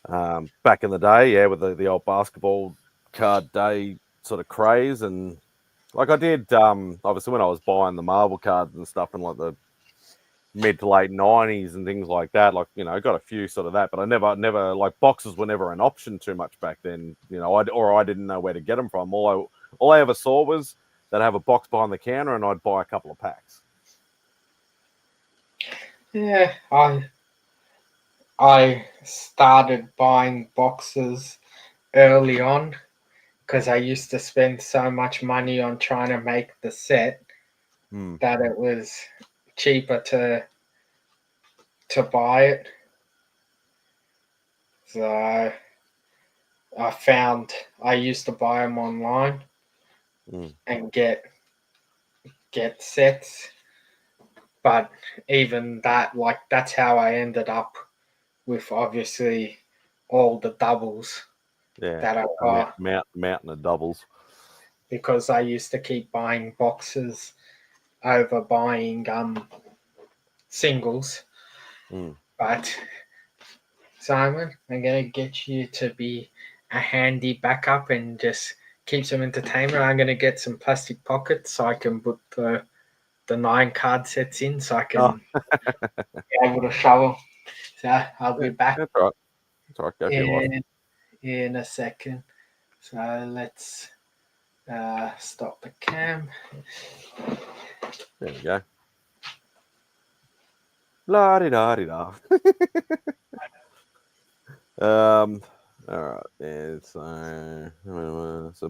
back in the day, yeah, with the old basketball card day sort of craze. And like I did, obviously when I was buying the Marvel cards and stuff in like the mid to late 90s and things like that, like, you know, I got a few sort of that, but I never like boxes were never an option too much back then, you know. I didn't know where to get them from. All I ever saw was that I have a box behind the counter and I'd buy a couple of packs. Yeah, I started buying boxes early on because I used to spend so much money on trying to make the set that it was cheaper to buy it. So I found I used to buy them online and get sets, but even that, like, that's how I ended up with obviously all the doubles that I got, mountain of doubles, because I used to keep buying boxes over buying singles. But Simon, I'm gonna get you to be a handy backup and just keep some entertainment. I'm gonna get some plastic pockets so I can put the 9 card sets in, so I can be able to show them. So I'll be back. That's right. That's right. Go for your life. In a second. So let's stop the cam. There we go. La di da di da. All right. Yeah. So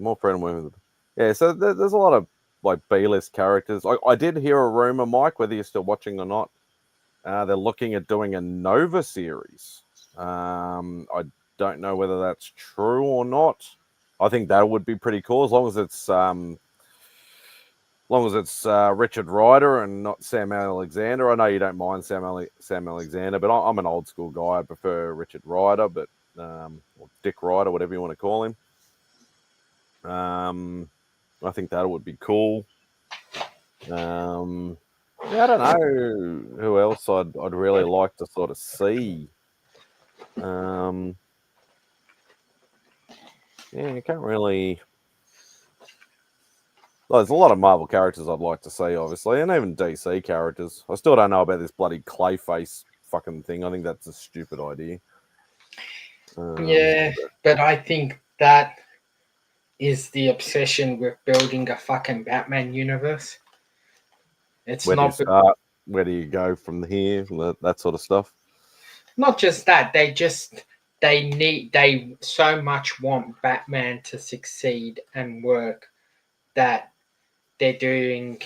more freedom women. Yeah. So there's a lot of like B-list characters. I did hear a rumor, Mike, whether you're still watching or not. They're looking at doing a Nova series. I don't know whether that's true or not. I think that would be pretty cool, as long as it's Richard Rider and not Sam Alexander. I know you don't mind Sam Alexander, but I'm an old school guy. I prefer Richard Rider, but or Dick Rider, whatever you want to call him. I think that would be cool. Yeah, I don't know who else I'd really like to sort of see. Yeah, you can't really. Well, there's a lot of Marvel characters I'd like to see, obviously, and even DC characters. I still don't know about this bloody Clayface fucking thing. I think that's a stupid idea. Yeah, but I think that is the obsession with building a fucking Batman universe. It's where do you not start? Where do you go from here? That sort of stuff. not just that. They so much want Batman to succeed and work that they're doing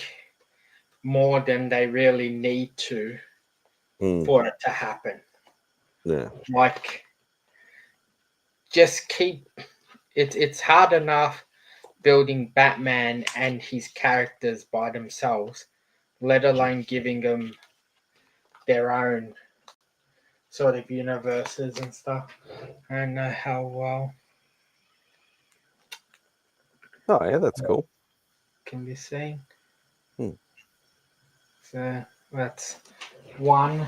more than they really need to for it to happen. Yeah. Like, just keep it's hard enough building Batman and his characters by themselves, let alone giving them their own sort of universes and stuff. I don't know how well Oh yeah, that's cool. can be seen. So that's one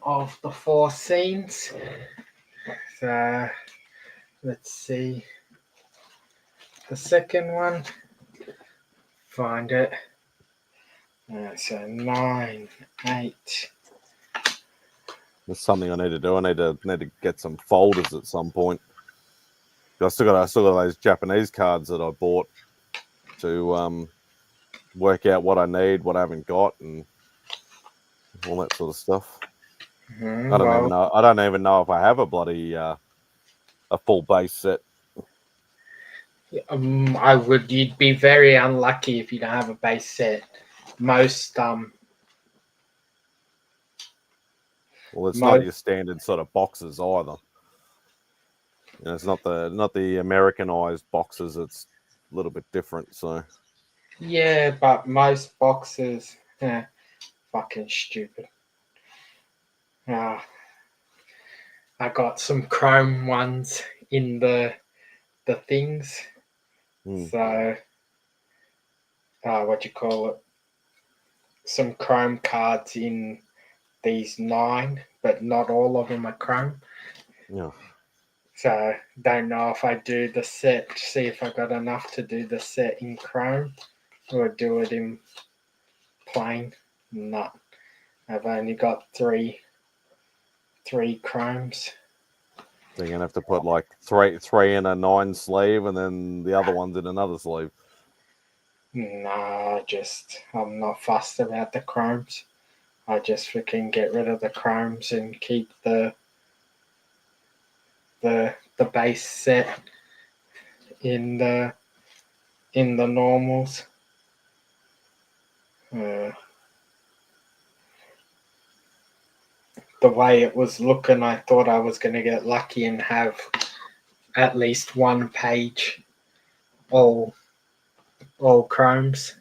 of the 4 scenes. So let's see the second one. Find it. So 9, 8. That's something I need to do. I need to get some folders at some point. I still got those Japanese cards that I bought to work out what I need, what I haven't got, and all that sort of stuff. I don't even know. I don't even know if I have a bloody a full base set. You'd be very unlucky if you don't have a base set. Most Well, it's not your standard sort of boxes either. You know, it's not the Americanized boxes. It's a little bit different. So yeah, but most boxes, fucking stupid. I got some chrome ones in the things. So what you call it? Some chrome cards in these 9, but not all of them are chrome. yeah. So don't know if I do the set, see if I got enough to do the set in Chrome or do it in plain. No, I've only got three Chromes. So you're gonna have to put like three in a 9 sleeve, and then the other one's in another sleeve. No, I'm not fussed about the Chromes. I just freaking get rid of the Chromes and keep the base set in the normals. The way it was looking, I thought I was going to get lucky and have at least one page all Chromes.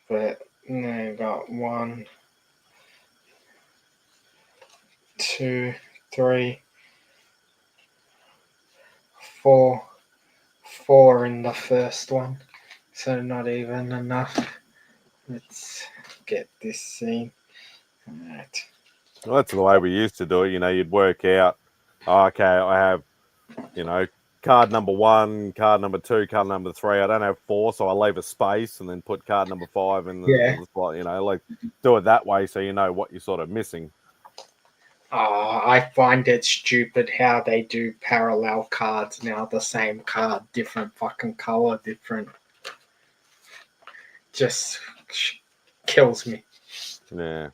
But I got 1, 2, 3, 4 in the first one, so not even enough. Let's get this scene. Right. Well, that's the way we used to do it. You'd work out, okay, I have, card number 1, card number 2, card number 3. I don't have 4, so I leave a space and then put card number 5 in the slot. Like do it that way so you know what you're sort of missing. I find it stupid how they do parallel cards now. The same card, different fucking color, different. Just kills me. Yeah.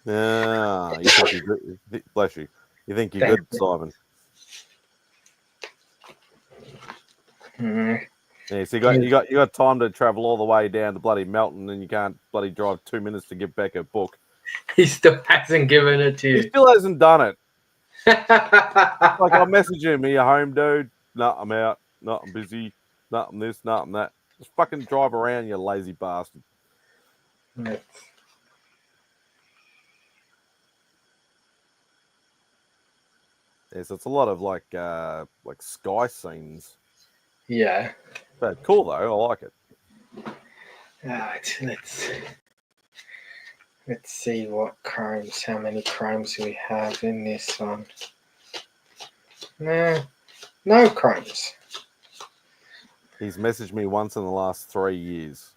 Yeah. You think you're good? Bless you. You think you're good, Simon? Yeah, so you got time to travel all the way down to bloody Melton, and you can't bloody drive 2 minutes to get back a book. He still hasn't given it to you. He still hasn't done it. Like I'll message him, "Are you home, dude?" No, I'm out. No, I'm busy. No, I'm this. No, I'm that. Just fucking drive around, you lazy bastard. Yes. Yes, it's a lot of like sky scenes. Yeah. But cool though, I like it. Alright, let's see how many Chromes we have in this one. No Chromes. He's messaged me once in the last 3 years.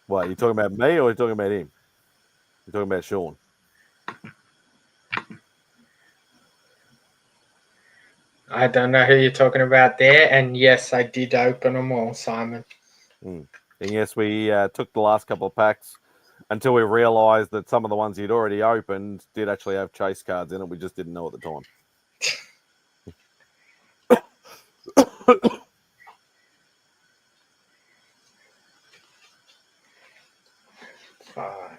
What, are you talking about me or are you talking about him? You're talking about Sean. I don't know who you're talking about there, and yes, I did open them all, Simon. And yes, we took the last couple of packs until we realised that some of the ones he'd already opened did actually have chase cards in it. We just didn't know at the time. 5.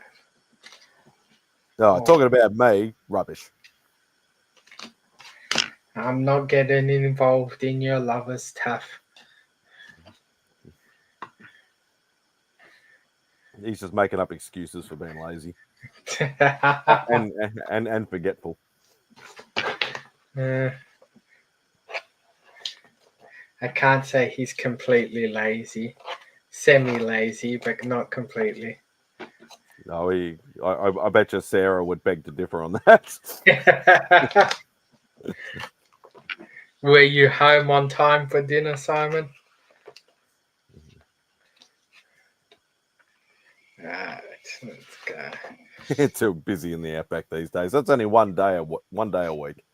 No, talking about me, rubbish. I'm not getting involved in your lover's stuff. He's just making up excuses for being lazy and forgetful. I can't say he's completely lazy, semi-lazy, but not completely. No, I bet you Sarah would beg to differ on that. Were you home on time for dinner, Simon? Right, let's go. It's too busy in the outback these days. That's only one day a week.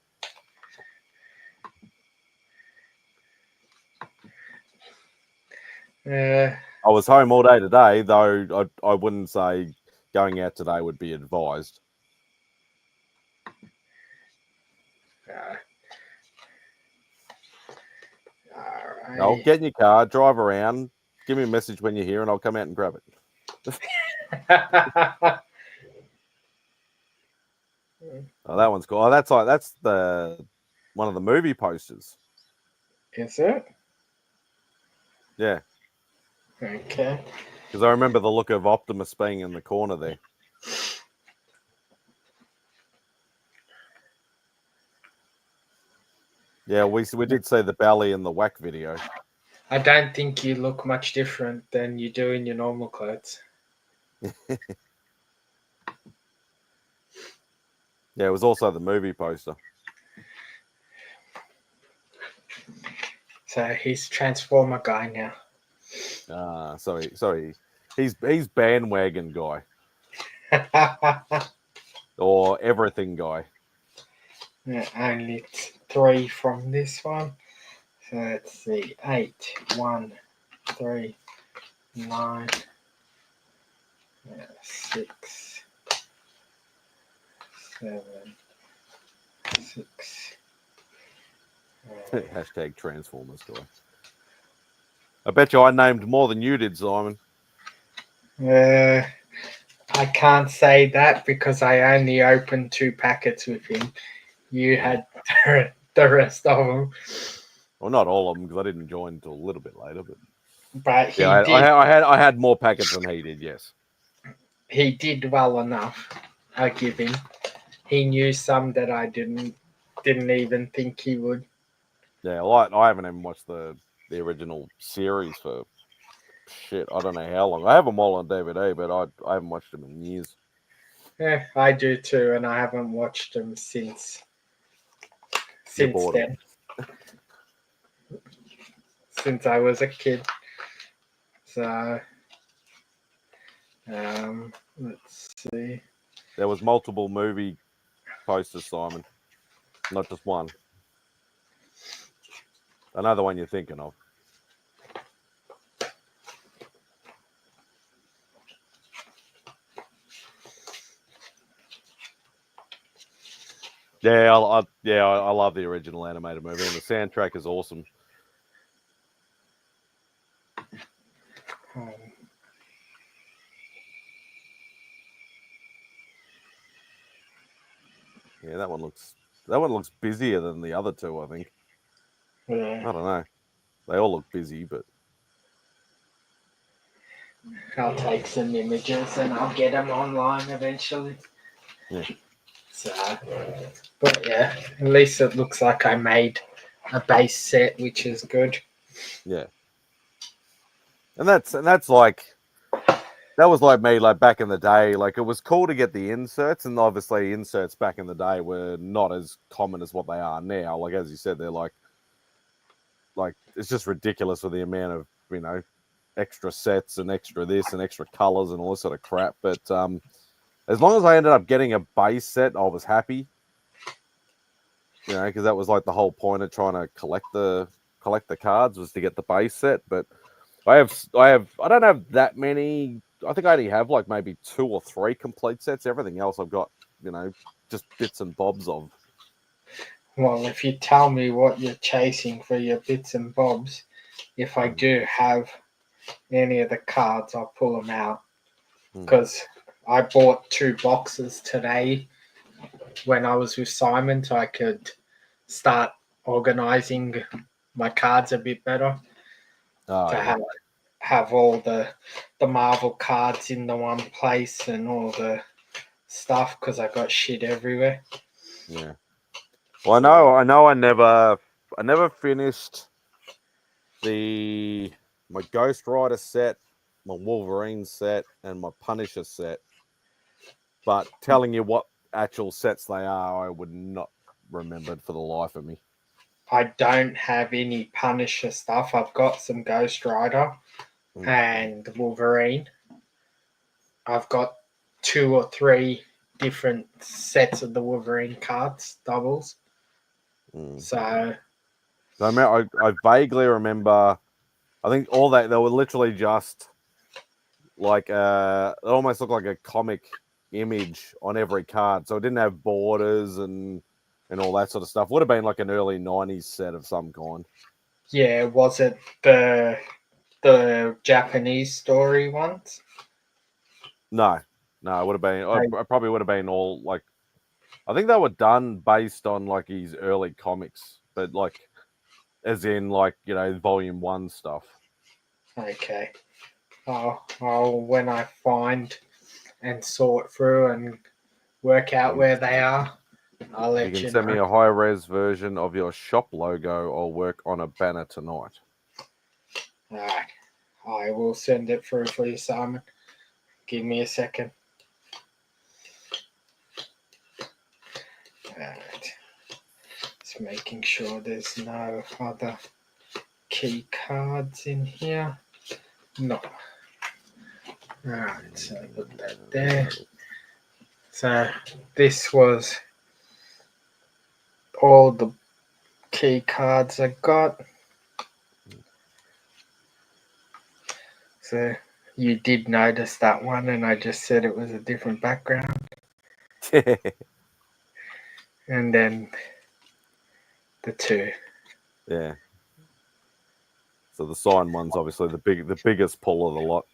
I was home all day today, though I wouldn't say going out today would be advised. All right. I'll get in your car, drive around, give me a message when you're here, and I'll come out and grab it. Oh, that one's cool. Oh, that's the one of the movie posters. Is it? Yeah. Okay. Because I remember the look of Optimus being in the corner there. Yeah, we did see the belly in the whack video. I don't think you look much different than you do in your normal clothes. Yeah, it was also the movie poster. So he's Transformer guy now. Sorry. He's bandwagon guy Yeah, or everything guy. only 3 from this one. So let's see. 8, 1, 3, 9, 6, 7, 6. Hashtag Transformers guy. I bet you I named more than you did, Simon. I can't say that because I only opened 2 packets with him. You had the rest of them. Well, not all of them because I didn't join until a little bit later. But But I had more packets than he did. Yes. he did well enough. I give him. He knew some that I didn't even think he would. Yeah, well, I haven't even watched the original series for shit. I don't know how long. I have them all on DVD, but I haven't watched them in years. Yeah, I do too, and I haven't watched them since then. Since I was a kid. So, let's see. There was multiple movie posters, Simon, not just one. Another one you're thinking of. Yeah, I love the original animated movie, and the soundtrack is awesome. Yeah, that one looks busier than the other two, I think. Yeah. I don't know. They all look busy, but I'll take some images and I'll get them online eventually. yeah. So, but yeah, at least it looks like I made a base set, which is good. Yeah. And that's like that was like me, like back in the day. Like it was cool to get the inserts, and obviously inserts back in the day were not as common as what they are now. Like as you said, they're like it's just ridiculous with the amount of extra sets and extra this and extra colors and all this sort of crap. But as long as I ended up getting a base set, I was happy. Because that was like the whole point of trying to collect the cards was to get the base set. But I don't have that many. I think I only have like maybe 2 or 3 complete sets. Everything else I've got, just bits and bobs of. Well, if you tell me what you're chasing for your bits and bobs, if I do have any of the cards, I'll pull them out. Because I bought 2 boxes today when I was with Simon, so I could start organizing my cards a bit better. Have all the Marvel cards in the one place and all the stuff because I got shit everywhere. Yeah. Well, I know. I never finished my Ghost Rider set, my Wolverine set, and my Punisher set. But telling you what actual sets they are, I would not remember for the life of me. I don't have any Punisher stuff. I've got some Ghost Rider and Wolverine. I've got 2 or 3 different sets of the Wolverine cards, doubles. So I vaguely remember. I think all that they were literally just like it almost looked like a comic image on every card, so it didn't have borders and all that sort of stuff. Would have been like an early '90s set of some kind. Yeah, was it the Japanese story ones? No, it would have been. I probably would have been all like. I think they were done based on like his early comics, but like, as in like Volume 1 stuff. Okay. I'll when I find and sort through and work out where they are, I'll let you know. You can send me a high-res version of your shop logo. I'll work on a banner tonight. All right. I will send it through for you, Simon. Give me a second. Just making sure there's no other key cards in here. No. Alright, so put that there. So this was all the key cards I got. So you did notice that one, and I just said it was a different background. And then the two. Yeah. So the signed one's obviously the biggest pull of the lot.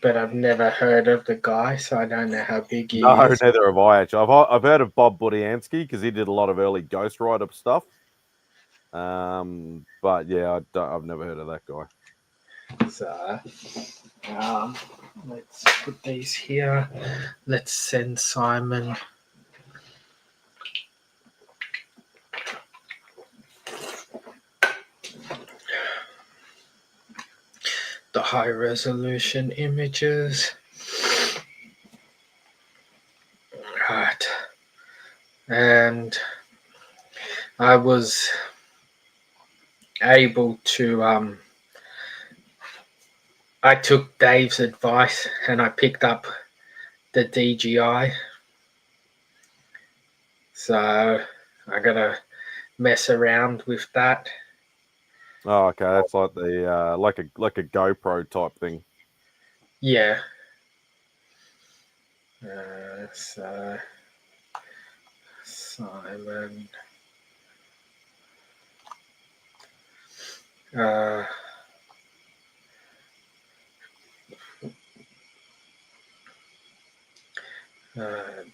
But I've never heard of the guy, so I don't know how big he No, is. neither have I actually. I've heard of Bob Budiansky because he did a lot of early Ghost Rider stuff. But yeah, I've never heard of that guy. So let's put these here. Let's send Simon. The high resolution images. Right. And I was able to I took Dave's advice and I picked up the DJI. So I gotta mess around with that. Oh, okay. That's like the like a GoPro type thing. Yeah. So Simon.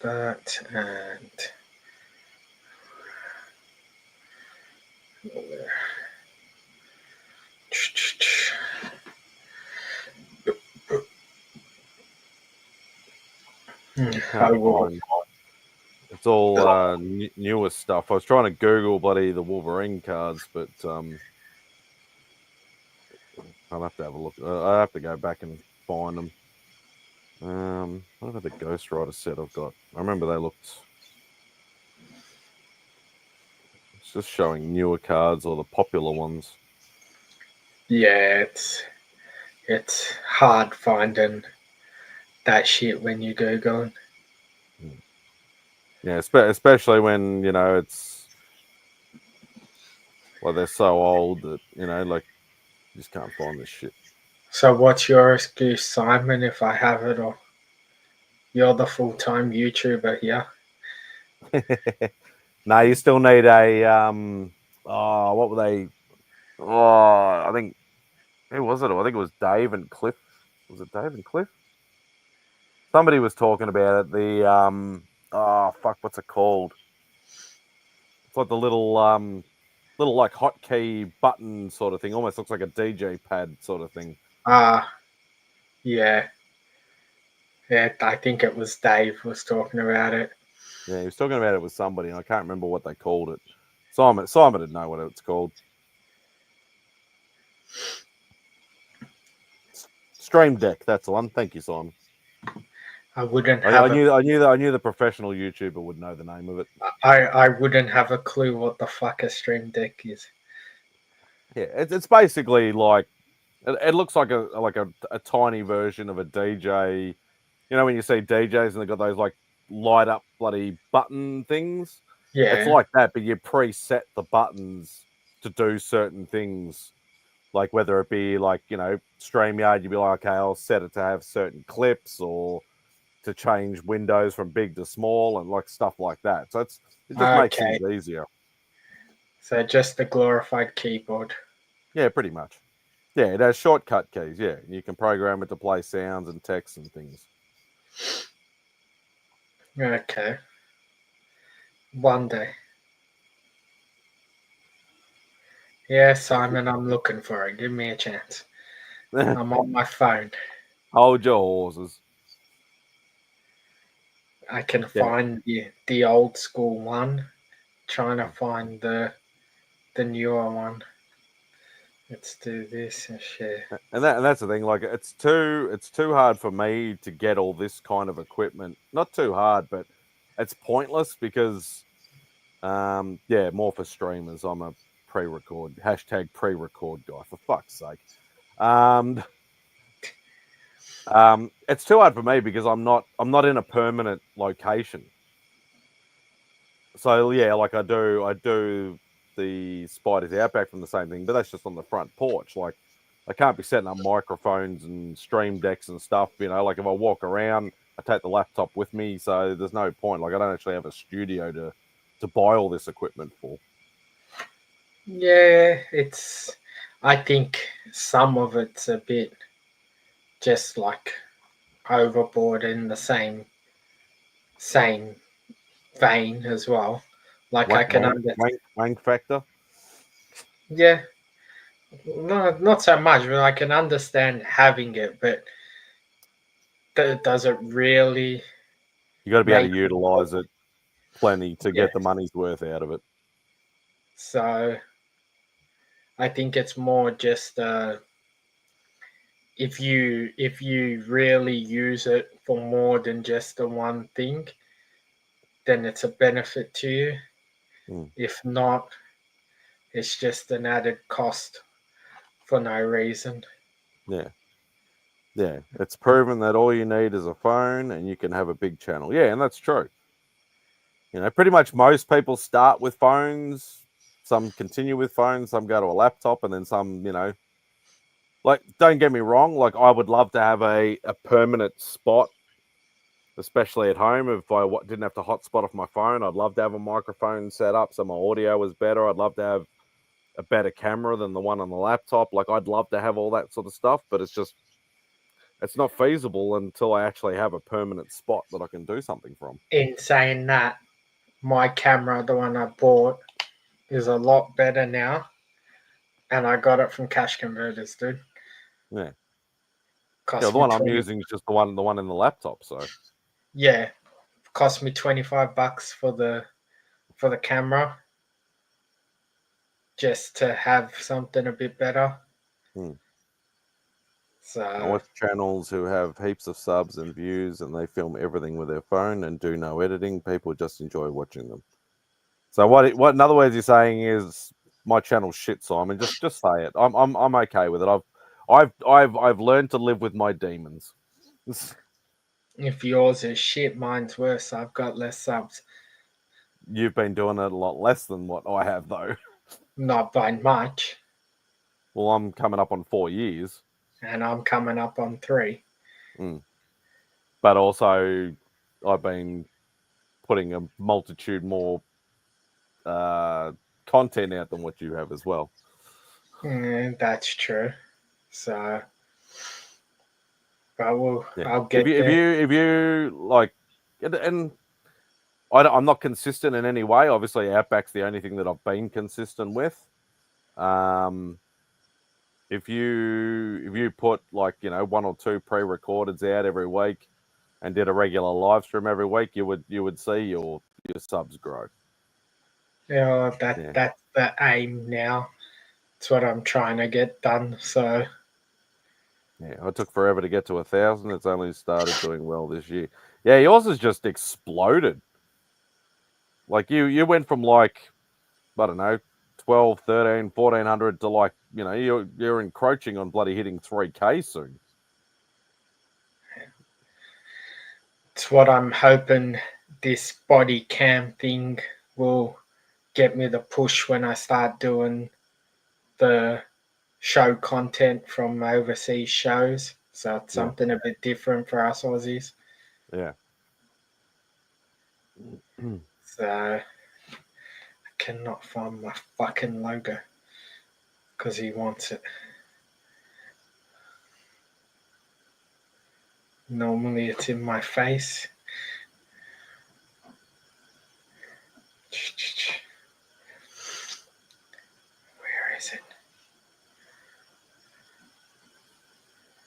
That and I will. It's all newer stuff. I was trying to Google bloody the Wolverine cards, but I'll have to have a look. I have to go back and find them. What about the Ghost Rider set I've got? I remember they looked. It's just showing newer cards or the popular ones. Yeah, it's hard finding that shit when you Google. Yeah, especially when it's well they're so old that like you just can't find this shit. So what's your excuse, Simon, if I have it, or you're the full-time YouTuber here? No, you still need a what were they? Oh, I think who was it? I think it was Dave and Cliff. Was it Dave and Cliff? Somebody was talking about it. The what's it called? It's like the little like hotkey button sort of thing. Almost looks like a DJ pad sort of thing. Yeah. Yeah, I think it was Dave was talking about it. Yeah, he was talking about it with somebody, and I can't remember what they called it. Simon didn't know what it's called. Stream Deck, that's the one. Thank you, Simon. I wouldn't I have. I knew the professional YouTuber would know the name of it. I wouldn't have a clue what the fuck a Stream Deck is. Yeah, it's basically like it looks like a tiny version of a DJ. You know when you see DJs and they've got those like light up bloody button things. Yeah. It's like that, but you preset the buttons to do certain things. Like whether it be like, StreamYard, you'd be like, okay, I'll set it to have certain clips or to change windows from big to small and like stuff like that. So it just makes things easier. So just the glorified keyboard. Yeah, pretty much. Yeah, it has shortcut keys. Yeah, you can program it to play sounds and text and things. Okay. One day. Yeah, Simon, I'm looking for it. Give me a chance. I'm on my phone. Hold your horses. I can find the old school one. Trying to find the newer one. Let's do this and share. And that's the thing. Like it's too hard for me to get all this kind of equipment. Not too hard, but it's pointless because Yeah, more for streamers. I'm a pre-record #pre-record guy. For fuck's sake. It's too hard for me because I'm not in a permanent location. So yeah, like I do the Spiders Outback from the same thing, but that's just on the front porch. Like I can't be setting up microphones and stream decks and stuff. You know, like if I walk around, I take the laptop with me, so there's no point. Like I don't actually have a studio to buy all this equipment for. Yeah, I think some of it's a bit just like overboard in the same vein as well. Like I can Wank factor. yeah, not so much, but I can understand having it, but does it really You got to be able make to utilize it plenty to yeah? get the money's worth out of it. So I think it's more just if you really use it for more than just the one thing, then it's a benefit to you. Mm. If not, it's just an added cost for no reason. Yeah. Yeah, it's proven that all you need is a phone and you can have a big channel. Yeah, and that's true. You know, pretty much most people start with phones. Some continue with phones. Some go to a laptop, and then some, you know, like don't get me wrong. Like I would love to have a permanent spot, especially at home. If I didn't have to hotspot off my phone, I'd love to have a microphone set up so my audio was better. I'd love to have a better camera than the one on the laptop. Like I'd love to have all that sort of stuff, but it's not feasible until I actually have a permanent spot that I can do something from. In saying that, my camera, the one I bought, is a lot better now, and I got it from Cash Converters, dude. Yeah. Yeah, Cost the me one I'm 20. using is just the one in the laptop. So Yeah, cost me $25 for the camera, just to have something a bit better. I So watch channels who have heaps of subs and views, and they film everything with their phone and do no editing. People just enjoy watching them. So what in other words you're saying is my channel's shit, Simon. Just say it. I'm okay with it. I've learned to live with my demons. if yours is shit, mine's worse. I've got less subs. You've been doing it a lot less than what I have, though. Not by much, Well, I'm coming up on 4 years. and I'm coming up on 3. But also, I've been putting a multitude more content out than what you have as well. That's true. So, but Yeah. I'll get there. If you like, and I'm not consistent in any way. Obviously, Outback's the only thing that I've been consistent with. If you put like 1 or 2 pre-recordeds out every week and did a regular live stream every week, you would see your subs grow. Yeah, that's the aim now. It's what I'm trying to get done. So Yeah, it took forever to get to 1,000. It's only started doing well this year. Yeah, yours has just exploded. Like you went from like, I don't know, 12, 13, 1,400 to like, you're encroaching on bloody hitting 3K soon. it's what I'm hoping this body cam thing will get me the push when I start doing the show content from overseas shows. So it's something a bit different for us Aussies. Yeah. So I cannot find my fucking logo because he wants it. Normally it's in my face. Where is it?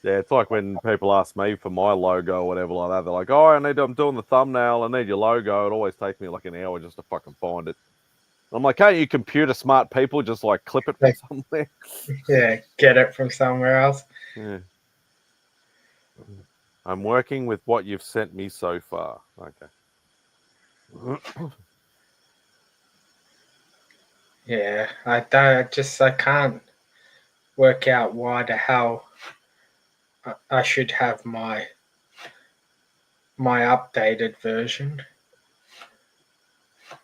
Yeah, it's like when people ask me for my logo or whatever like that. They're like, "Oh, I'm doing the thumbnail. I need your logo." It always takes me like an hour just to fucking find it. I'm like, "Can't you computer smart people just like clip it from somewhere?" Yeah, get it from somewhere else. Yeah. I'm working with what you've sent me so far. Okay. Yeah, I can't work out why the hell I should have my updated version.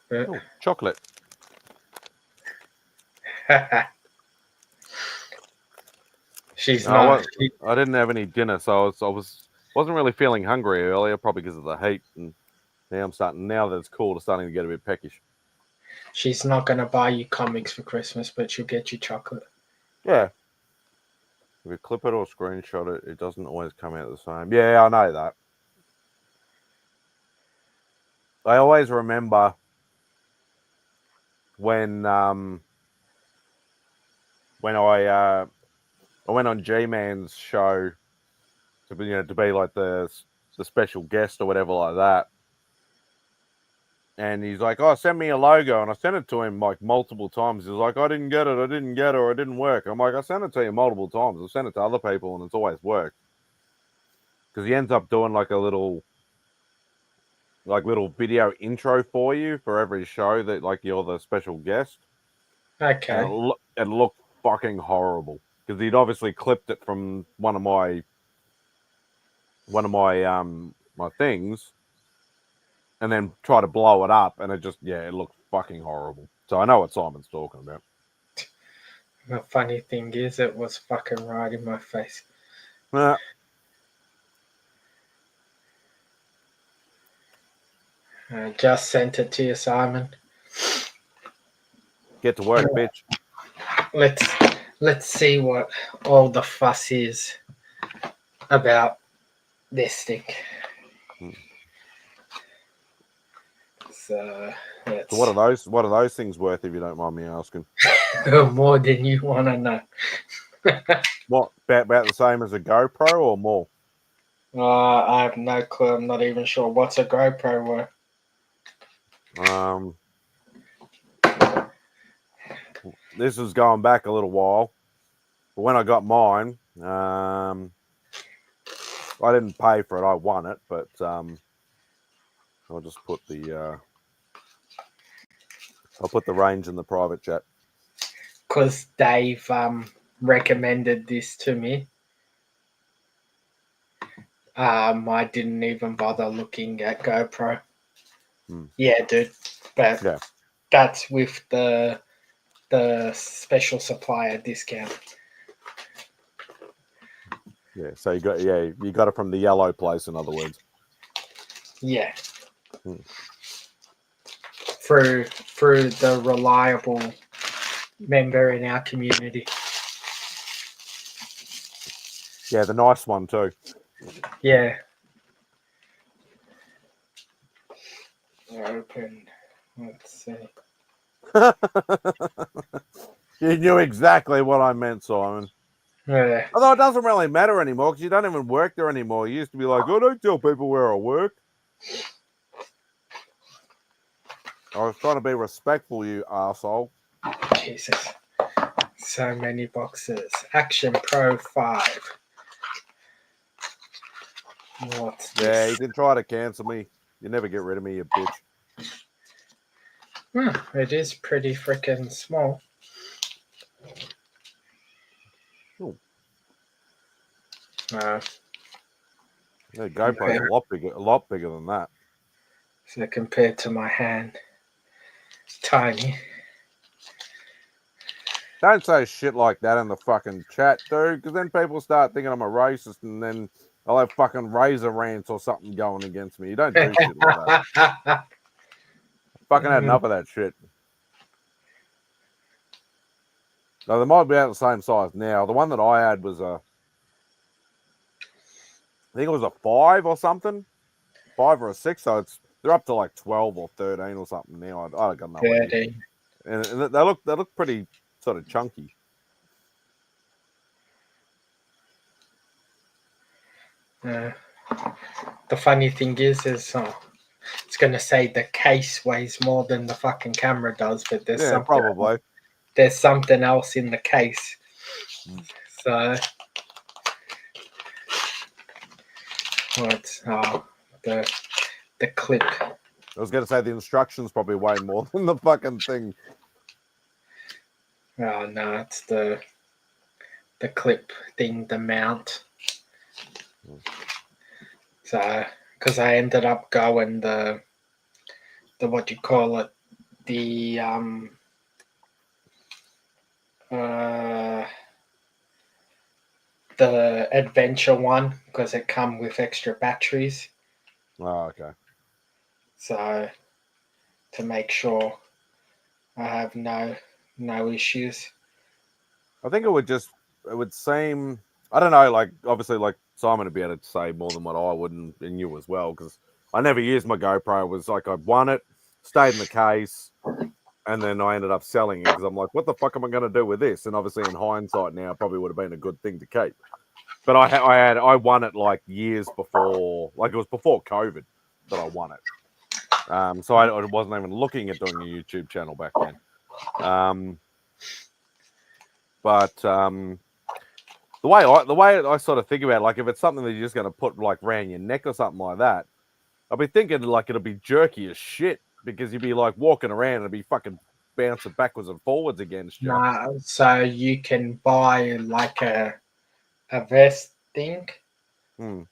But Oh, chocolate. she's No, not. I didn't have any dinner, so wasn't really feeling hungry earlier, probably because of the heat. And now that it's cool, starting to get a bit peckish. She's not gonna buy you comics for Christmas, but she'll get you chocolate. Yeah. If you clip it or screenshot it, it doesn't always come out the same. Yeah, I know that. I always remember when I went on G-Man's show to be like the special guest or whatever like that. And he's like, "Oh, send me a logo," and I sent it to him like multiple times. He's like, "I didn't get it, or it didn't work." I'm like, "I sent it to you multiple times. I've sent it to other people, and it's always worked." Because he ends up doing like a little video intro for you for every show that like you're the special guest, and Okay. it looked fucking horrible because he'd obviously clipped it from one of my my things, and then try to blow it up, and it looked fucking horrible. So I know what Simon's talking about. The funny thing is, it was fucking right in my face. Uh, I just sent it to you, Simon. Get to work, bitch. Let's see what all the fuss is about this thing. Hmm. So So what are those things worth, if you don't mind me asking? more than you want to know. What, about the same as a GoPro or more? I have no clue. I'm not even sure what's a GoPro worth. This is going back a little while, but when I got mine, I didn't pay for it. I won it, but I'll just put the range in the private chat. Because Dave recommended this to me. I didn't even bother looking at GoPro. Yeah, dude, but Yeah. That's with the special supplier discount. Yeah, so you got it from the yellow place, in other words. Yeah. Through the reliable member in our community. Yeah, the nice one too. Yeah. Open. Let's see. You knew exactly what I meant, Simon. Yeah. Although it doesn't really matter anymore because you don't even work there anymore. You used to be like, "Oh, don't tell people where I work." I was trying to be respectful, you arsehole. Jesus. So many boxes. Action Pro 5. What's this? Yeah, you can try to cancel me. You never get rid of me, you bitch. It is pretty freaking small. Ooh. Uh, Yeah, GoPro's a lot bigger than that. So compared to my hand, it's tiny. Don't say shit like that in the fucking chat, dude, because then people start thinking I'm a racist, and then I'll have fucking razor rants or something going against me. You don't do shit like that. Fucking had enough of that shit. No, they might be about the same size now. The one that I had was I think it was a 5 or something, 5 or a 6. So they're up to like 12 or 13 or something now. I got no idea. And they look pretty sort of chunky. The funny thing is it's going to say the case weighs more than the fucking camera does, but there's something else in the case. So what's the clip? I was going to say the instructions probably way more than the fucking thing. Oh no, it's the clip thing, the mount. So, because I ended up going the what you call it, the uh the adventure one, because it come with extra batteries. Oh, okay. So to make sure I have no issues. I think it would seem, I don't know, like obviously like Simon would be able to say more than what I would, and you as well, because I never used my GoPro. It was like I won it, stayed in the case, and then I ended up selling it because I'm like, what the fuck am I going to do with this? And obviously in hindsight now, it probably would have been a good thing to keep. But I won it like years before, like it was before COVID that I won it. So I wasn't even looking at doing a YouTube channel back then. But the way I sort of think about it, like if it's something that you're just going to put like around your neck or something like that, I'll be thinking like it'll be jerky as shit because you'd be like walking around and it'd be fucking bouncing backwards and forwards against you. No, so you can buy like a vest thing, Hmm.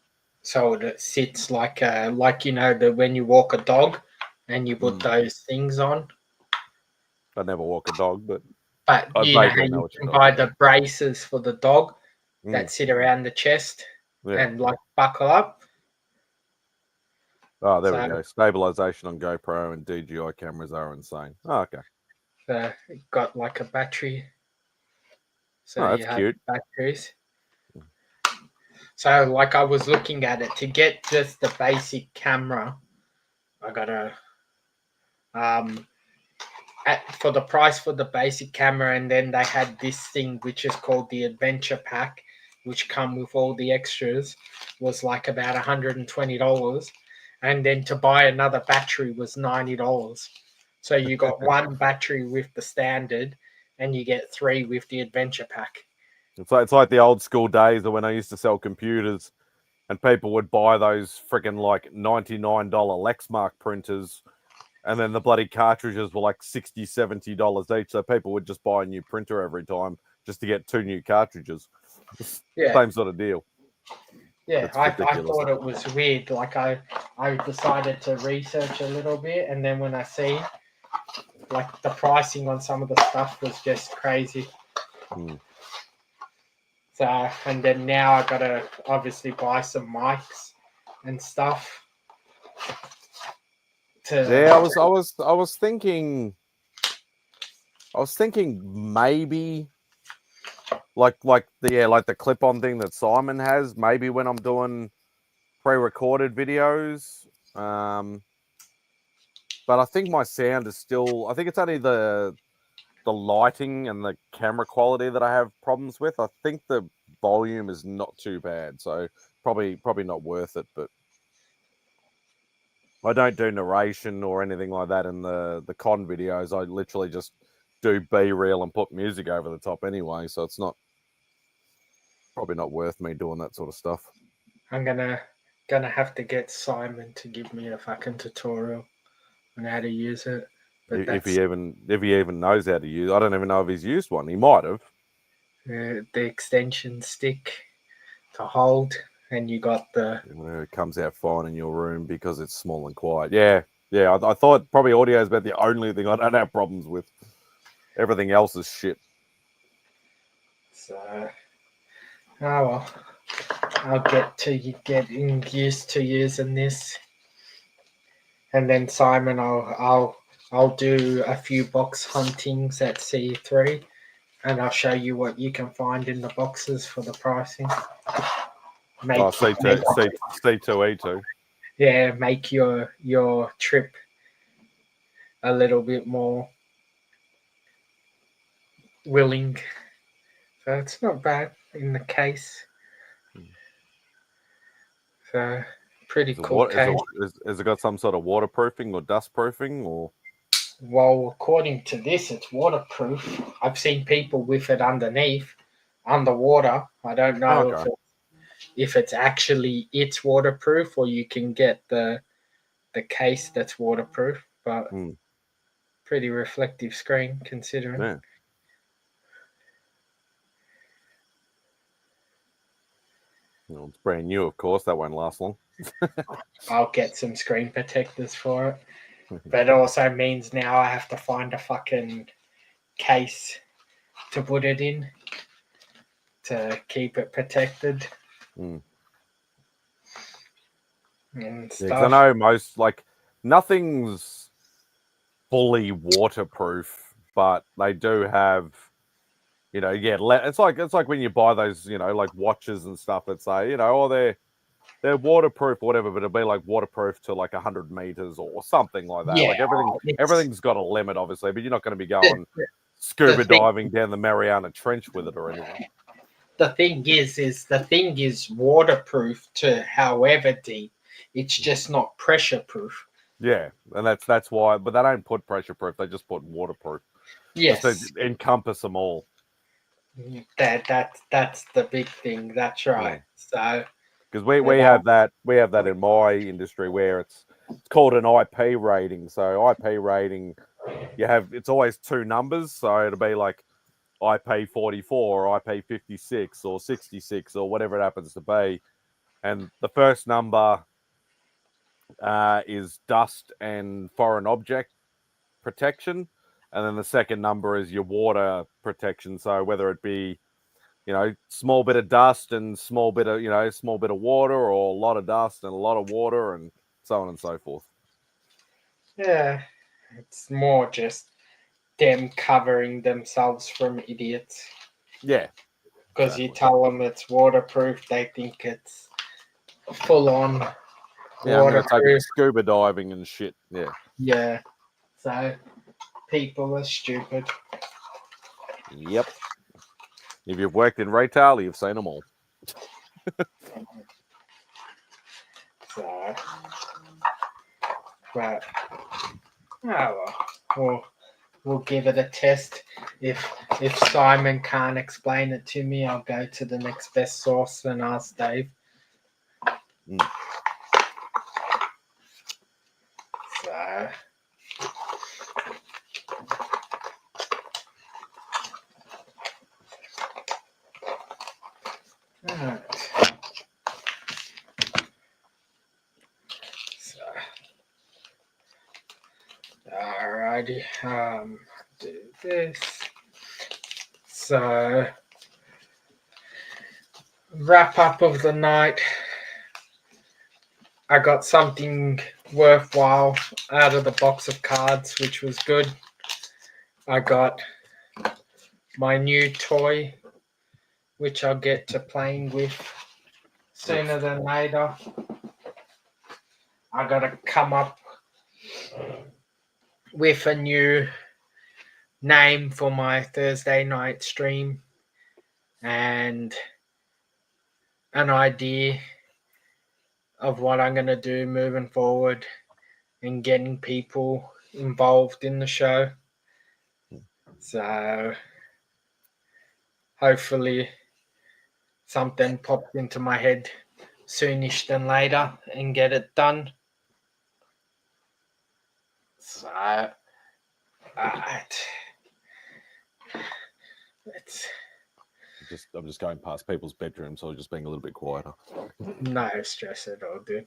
so it sits like you know the when you walk a dog, and you put those things on. I never walk a dog, but But I you know how vaguely know you what you're can talking buy about. the braces for the dog Mm. that sit around the chest Yeah. and like buckle up. Oh, there we So go. Stabilization on GoPro and DJI cameras are insane. Oh, okay. it got like a battery, so Oh, you that's have cute. batteries. So like I was looking at it to get just the basic camera, I gotta for the price for the basic camera, and then they had this thing which is called the adventure pack, which come with all the extras, was like about $120, and then to buy another battery was $90. So you got one battery with the standard, and you get three with the adventure pack. It's like the old school days of when I used to sell computers and people would buy those freaking like $99 Lexmark printers, and then the bloody cartridges were like $60, $70 each. So people would just buy a new printer every time just to get two new cartridges. Yeah, Same sort of deal. yeah. It's I ridiculous. thought it was weird. Like I decided to research a little bit, and then when I see like the pricing on some of the stuff was just crazy. Mm. So, and then now I gotta obviously buy some mics and stuff Yeah, to. I was thinking maybe like the clip-on thing that Simon has, maybe when I'm doing pre-recorded videos. But I think my sound is still, I think it's only the lighting and the camera quality that I have problems with. I think the volume is not too bad, so probably not worth it. But I don't do narration or anything like that in the con videos. I literally just do B-reel and put music over the top anyway, so it's not probably not worth me doing that sort of stuff. I'm gonna have to get Simon to give me a fucking tutorial on how to use it. But If that's he even knows how to use, I don't even know if he's used one. He might have. the extension stick to hold, and you got the. It comes out fine in your room because it's small and quiet. Yeah, yeah. I thought probably audio is about the only thing I don't have problems with. Everything else is shit. So, oh well, I'll get to getting used to using this, and then Simon, I'll do a few box huntings at C3, and I'll show you what you can find in the boxes for the pricing. Oh, Make C2E2. yeah, make your trip a little bit more willing. So it's not bad in the case. So pretty Is it cool what? case. Has it got some sort of waterproofing or dust proofing or? Well, according to this, it's waterproof. I've seen people with it underneath, underwater. I don't Oh, know okay. if it's actually it's waterproof or you can get the case that's waterproof, but Hmm. pretty reflective screen considering. Yeah. Well, it's brand new, of course. That won't last long. I'll get some screen protectors for it. But it also means now I have to find a fucking case to put it in to keep it protected. Mm. And Yeah, stuff. because I know most, like, nothing's fully waterproof, but they do have, you know, it's like when you buy those, you know, like watches and stuff that say, you know, oh, they're waterproof or whatever, but it'll be like waterproof to like 100 meters or something like that. Yeah, like everything's got a limit, obviously, but you're not going to be going the scuba thing- diving down the Mariana Trench with it or anything. the thing is waterproof to however deep. It's just not pressure proof. Yeah, and that's why. But they don't put pressure proof; they just put waterproof, Yes, just to encompass them all. that's the big thing. That's right. So Because we have that in my industry where it's called an IP rating. So IP rating, it's always two numbers. So it'll be like IP 44, or IP 56, or 66, or whatever it happens to be. And the first number is dust and foreign object protection, and then the second number is your water protection. So whether it be, you know, small bit of dust and small bit of water, or a lot of dust and a lot of water, and so on and so forth. yeah, it's more just them covering themselves from idiots. Yeah, Because exactly. you tell them it's waterproof, they think it's full on Yeah, I'm going to take it waterproof. scuba diving and shit. Yeah. Yeah, so people are stupid. Yep. If you've worked in retail, you've seen them all. So, but we'll give it a test. If Simon can't explain it to me, I'll go to the next best source and ask Dave. Mm. So. Alright. So, alrighty, do this. So, wrap up of the night. I got something worthwhile out of the box of cards, which was good. I got my new toy, which I'll get to playing with sooner than later. I gotta come up with a new name for my Thursday night stream and an idea of what I'm gonna do moving forward and getting people involved in the show. So hopefully something popped into my head soonish than later and get it done. So, I'm just going past people's bedrooms, so just being a little bit quieter. No stress at all, dude.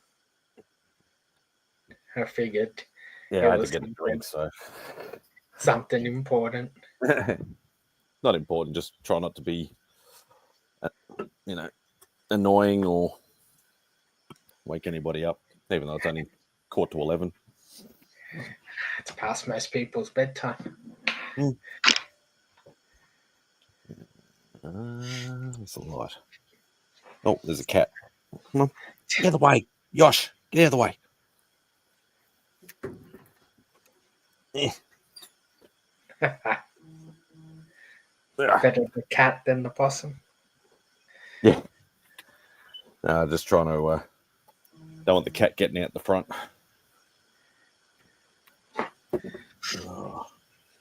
I figured. Yeah, I had to get a drink, so something important. Not important. Just try not to be, you know, annoying or wake anybody up, even though it's only 11:15. It's past most people's bedtime. It's a lot. Oh, there's a cat. Come on, get out of the way, Yosh. Get out of the way. Better the cat than the possum. Yeah. Just trying to. Don't want the cat getting out the front.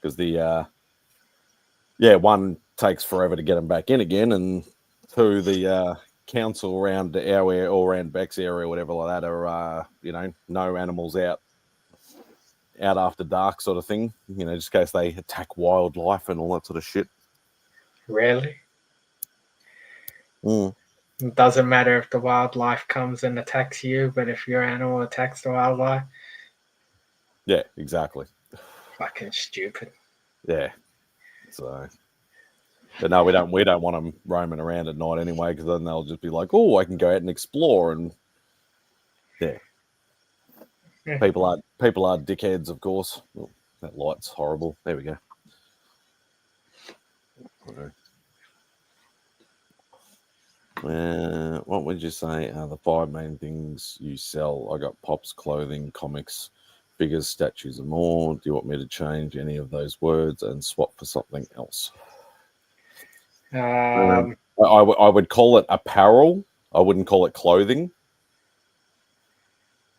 Because one takes forever to get them back in again, and two, the council around our area or around Beck's area, whatever like that, are no animals out after dark, sort of thing. You know, just in case they attack wildlife and all that sort of shit. Really? Mm. It doesn't matter if the wildlife comes and attacks you, but if your animal attacks the wildlife, Yeah, exactly. fucking stupid. Yeah. So, but no, we don't want them roaming around at night anyway, because then they'll just be like, oh, I can go out and explore, and yeah. People are dickheads, of course. Oh, that light's horrible. There we go. What would you say are the 5 main things you sell? I got pops, clothing, comics, figures, statues, and more. Do you want me to change any of those words and swap for something else? I would call it apparel. I wouldn't call it clothing.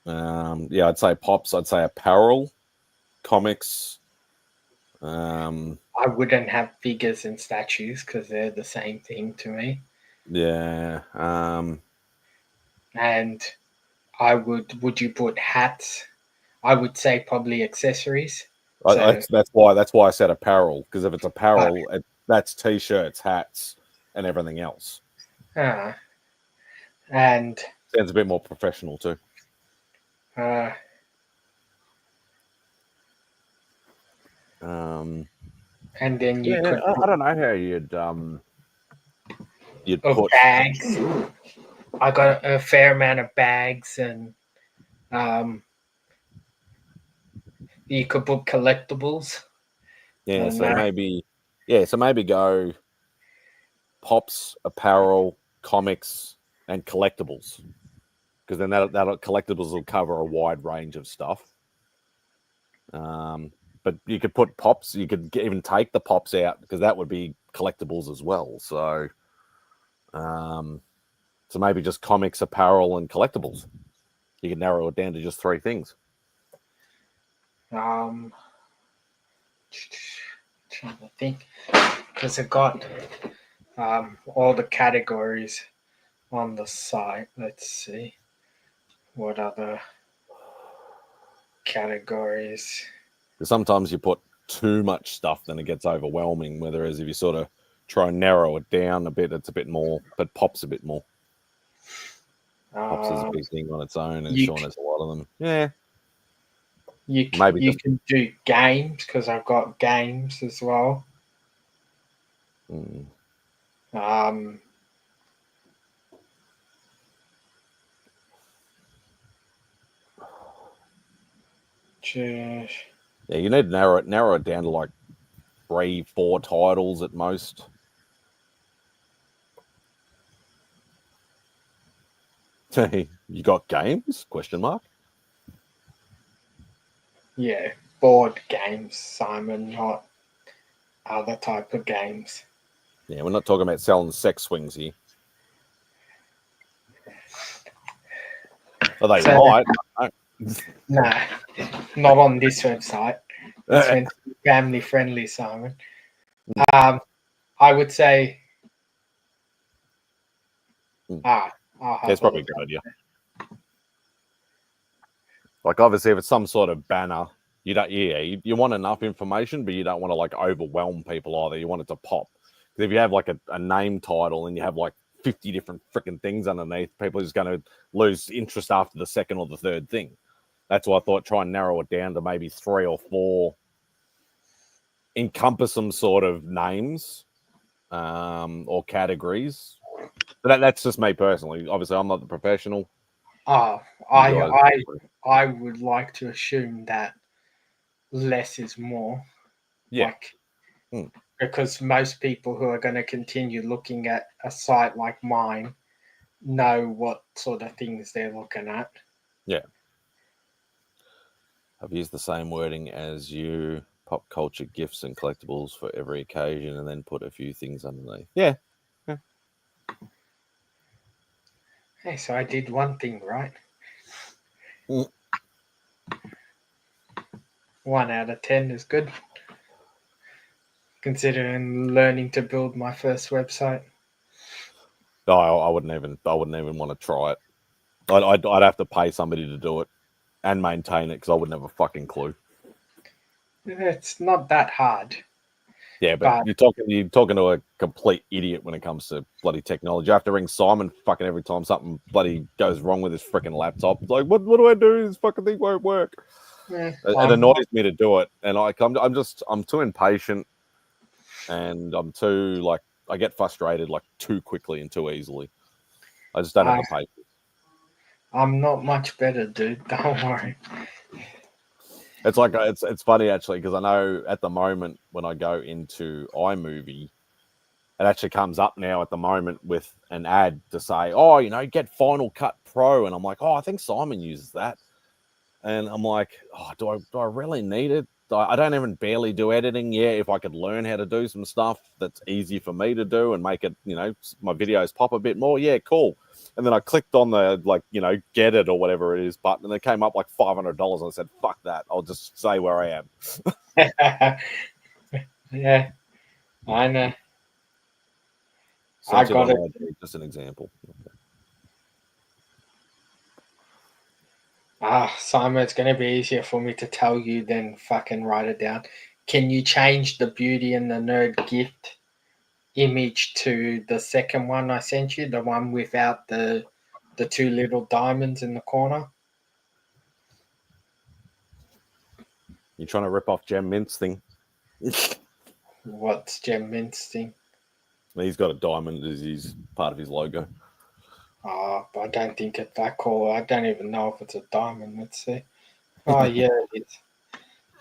Yeah, I'd say pops. I'd say apparel, comics. I wouldn't have figures and statues because they're the same thing to me. Yeah. And would you put hats? I would say probably accessories. That's why I said apparel, because if it's apparel, that's t-shirts, hats, and everything else. And sounds a bit more professional too. And then you could. I don't know how you'd put bags. I got a fair amount of bags, and you could put collectibles. Yeah, so maybe go pops, apparel, comics, and collectibles, because then that collectibles will cover a wide range of stuff. But you could put pops. You could even take the pops out, because that would be collectibles as well. So, so maybe just comics, apparel, and collectibles. You can narrow it down to just 3 things. Trying to think, because I got all the categories on the site. Let's see what other categories. Sometimes you put too much stuff, then it gets overwhelming. Whereas if you sort of try and narrow it down a bit, it's a bit more, but pops a bit more. Pops is a big thing on its own, and Sean has a lot of them. Yeah. You can do games, because I've got games as well. Yeah, you need to narrow it down to like 3-4 titles at most. You got games? Question mark. Yeah, board games, Simon, not other type of games. Yeah, we're not talking about selling sex swings here. Are they right? No, not on this website. It's meant to be family friendly, Simon. I would say. That's probably a good idea. Like, obviously, if it's some sort of banner, you want enough information, but you don't want to like overwhelm people either. You want it to pop. Because if you have like a name title and you have like 50 different freaking things underneath, people are just going to lose interest after the second or the third thing. That's why I thought try and narrow it down to maybe 3 or 4 encompass some sort of names or categories. But that's just me personally. Obviously, I'm not the professional. I would like to assume that less is more. Yeah. Because most people who are going to continue looking at a site like mine know what sort of things they're looking at. Yeah. I've used the same wording as you. Pop culture, gifts, and collectibles for every occasion, and then put a few things underneath. Yeah. Hey, so I did one thing right. 1 out of 10 is good, considering learning to build my first website. No, I wouldn't even want to try it. I'd have to pay somebody to do it and maintain it, because I wouldn't have a fucking clue. It's not that hard. Yeah, but you're talking to a complete idiot when it comes to bloody technology. I have to ring Simon fucking every time something bloody goes wrong with his freaking laptop. It's like, what do I do? This fucking thing won't work. Yeah, It annoys me to do it, and I'm too impatient, and I'm too like I get frustrated like too quickly and too easily. I just don't have the patience. I'm not much better, dude. Don't worry. It's like it's funny actually because I know at the moment when I go into iMovie, it actually comes up now at the moment with an ad to say, "Oh, you know, get Final Cut Pro," and I'm like, "Oh, I think Simon uses that," and I'm like, "Oh, do I really need it? I don't even barely do editing. Yeah, if I could learn how to do some stuff that's easy for me to do and make it, you know, my videos pop a bit more. Yeah, cool." And then I clicked on the get it or whatever it is button, and it came up like $500. And I said, "Fuck that! I'll just stay where I am." Yeah, I know. I Since you're got not it. allowed to, just an example. Simon, it's going to be easier for me to tell you than fucking write it down. Can you change the Beauty and the Nerd gift image to the second one I sent you, the one without the two little diamonds in the corner? You're trying to rip off Gem Mint's thing. What's Gem Mint's thing? He's got a diamond as his part of his logo. But I don't think it's that cool. I don't even know if it's a diamond. Let's see. Oh, yeah, it is.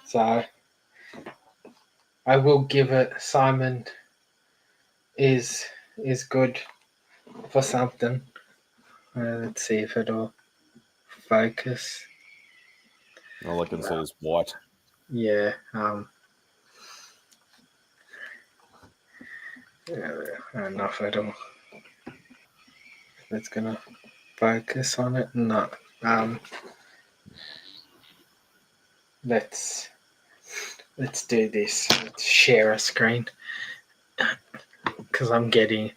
So I will give it. Simon is good for something. Let's see if it'll focus. All I can see is white. Yeah. Enough it'll. It's gonna focus on it. No. Let's do this. Let's share a screen because I'm getting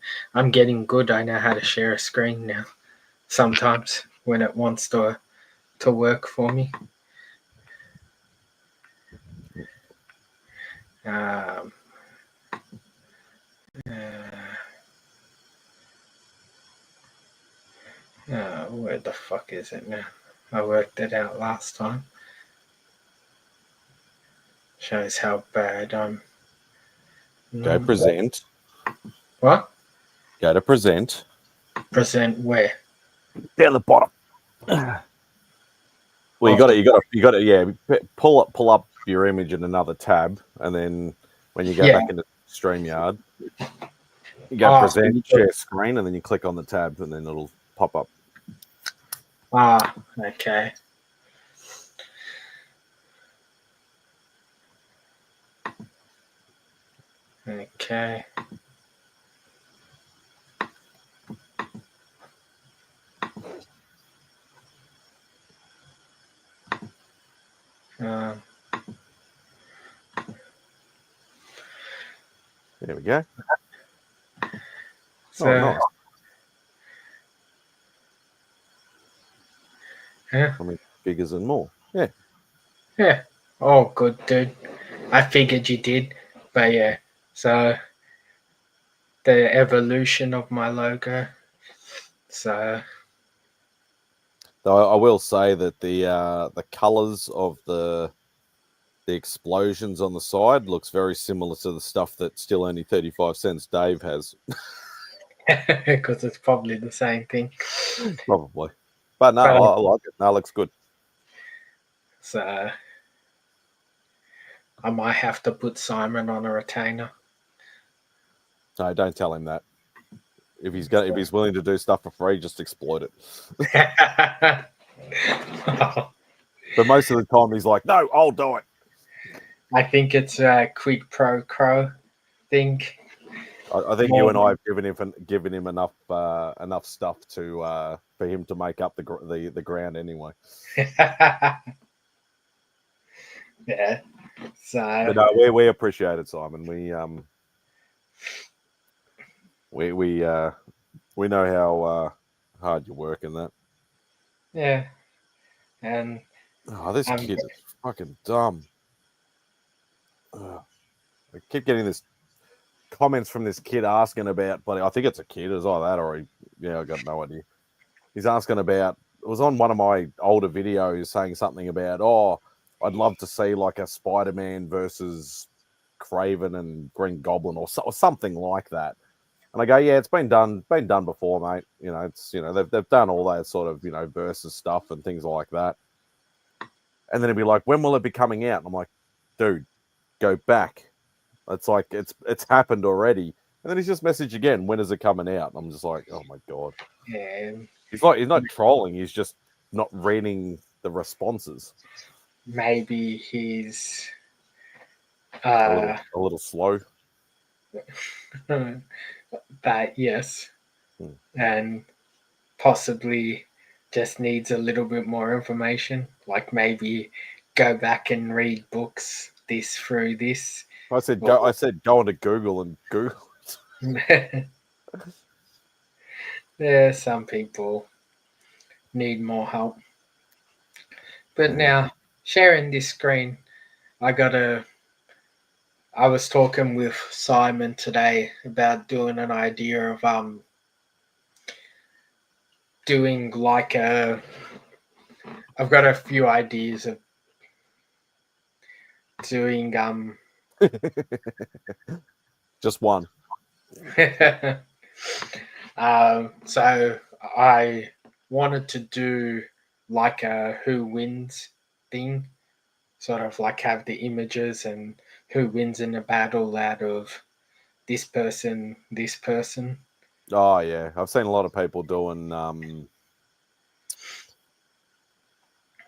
good. I know how to share a screen now. Sometimes when it wants to work for me. Where the fuck is it now? I worked it out last time. Shows how bad I'm. Go present. What? Go to present. Present where? Down the bottom. Well, you got to. Yeah, pull up your image in another tab, and then when you go back into StreamYard, you go present, share screen, and then you click on the tab, and then it'll pop up. Okay. Okay. There we go. So, nice. Yeah. I mean, figures and more. Yeah. Yeah. Oh, good, dude. I figured you did, but yeah. So the evolution of my logo. So. Though I will say that the colors of the explosions on the side looks very similar to the stuff that still only 35 cents Dave has. Because it's probably the same thing. Probably. But no, I like it. No, it looks good. So I might have to put Simon on a retainer. No, don't tell him that. If he's willing to do stuff for free, just exploit it. But most of the time he's like, no, I'll do it. I think it's a quid pro quo thing. I think you and I have given him enough stuff to for him to make up the ground anyway. Yeah. So. But no, we appreciate it, Simon. We know how hard you work in that. Yeah. And this kid is fucking dumb. I keep getting this comments from this kid asking about, but I think it's a kid, it's either that or I got no idea. He's asking about, it was on one of my older videos saying something about, I'd love to see like a Spider-Man versus Craven and Green Goblin or something like that. And I go, yeah, it's been done before, mate. They've done all that sort of, versus stuff and things like that. And then it'd be like, when will it be coming out? And I'm like, dude, go back. It's like it's happened already. And then he's just messaged again, when is it coming out? And I'm just like, oh my God. Yeah. He's not trolling, he's just not reading the responses. Maybe he's A little slow. But yes. And possibly just needs a little bit more information. Like maybe go back and read books through this. I said go onto Google and Google it. Yeah, some people need more help. But now, sharing this screen, I was talking with Simon today about doing an idea of doing like I've got a few ideas of doing just one. So I wanted to do like a who wins thing, sort of like have the images and who wins in a battle out of this person. Oh yeah, I've seen a lot of people doing.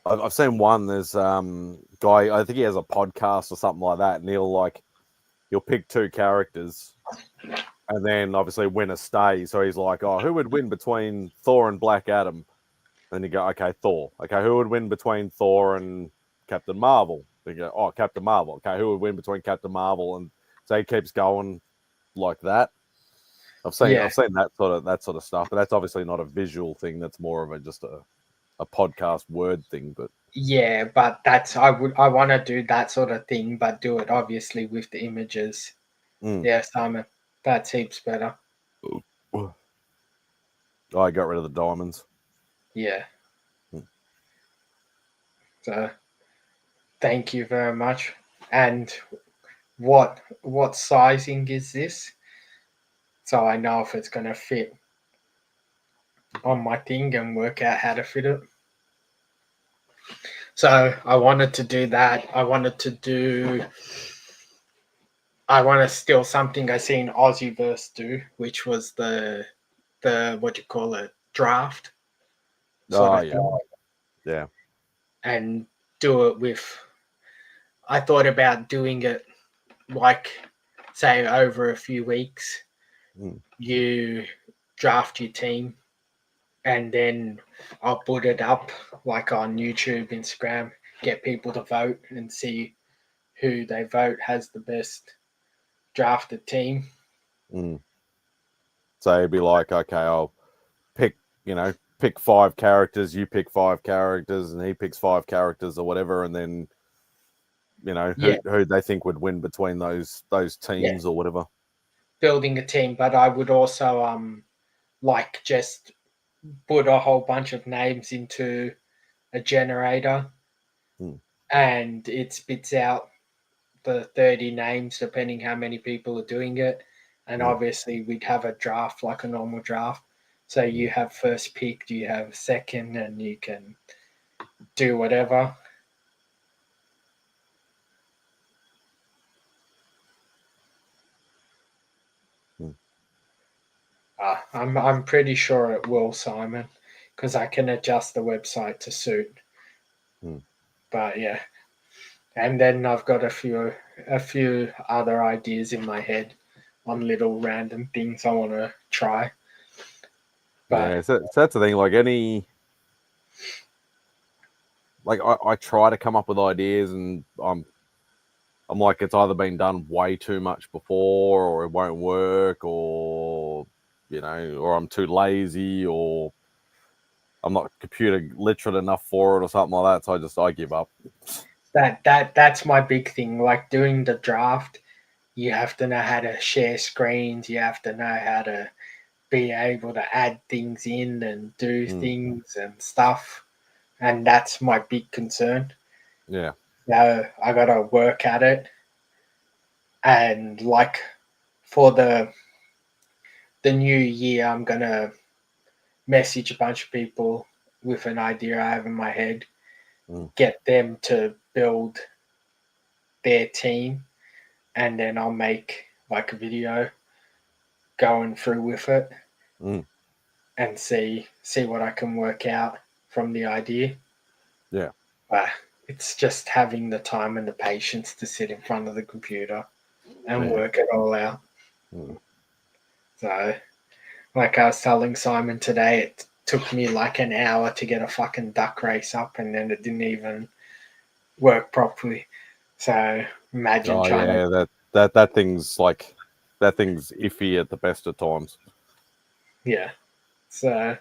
I've seen one. There's guy. I think he has a podcast or something like that, and he'll pick two characters, and then obviously winner stays. So he's like, oh, who would win between Thor and Black Adam? And you go, okay, Thor. Okay, who would win between Thor and Captain Marvel? They go, oh, Captain Marvel. Okay, who would win between Captain Marvel? And so he keeps going like that. I've seen that sort of stuff, but that's obviously not a visual thing. That's more of just a podcast word thing. But yeah, but I want to do that sort of thing, but do it obviously with the images. Yeah, Simon, that's heaps better. Oh, I got rid of the diamonds. Yeah. So, thank you very much. And what sizing is this? So I know if it's going to fit on my thing and work out how to fit it. So I wanted to do that. I want to steal something I seen Aussieverse do, which was the what you call it, draft. Yeah. And do it with. I thought about doing it like, say, over a few weeks. You draft your team, and then I'll put it up like on YouTube, Instagram, get people to vote and see who they vote has the best drafted team. So it'd be like, okay, I'll pick 5 characters, you pick 5 characters, and he picks 5 characters or whatever, and then who they think would win between those teams or whatever. Building a team, but I would also like just put a whole bunch of names into a generator, and it spits out the 30 names depending how many people are doing it. And obviously we'd have a draft like a normal draft. So you have first pick, you have second, and you can do whatever. I'm pretty sure it will, Simon, because I can adjust the website to suit. But yeah, and then I've got a few other ideas in my head on little random things I want to try. But so that's the thing. I try to come up with ideas, and I'm like, it's either been done way too much before, or it won't work, or or I'm too lazy, or I'm not computer literate enough for it, or something like that. So I give up. That's my big thing. Like doing the draft, you have to know how to share screens. You have to know how to be able to add things in and do things and stuff. And that's my big concern. Yeah. So I got to work at it. And like for the new year, I'm going to message a bunch of people with an idea I have in my head, get them to build their team, and then I'll make like a video going through with it and see what I can work out from the idea. Yeah. But it's just having the time and the patience to sit in front of the computer and work it all out. So, like I was telling Simon today, it took me like an hour to get a fucking duck race up, and then it didn't even work properly. So imagine trying to... that thing's like, that thing's iffy at the best of times. Yeah. So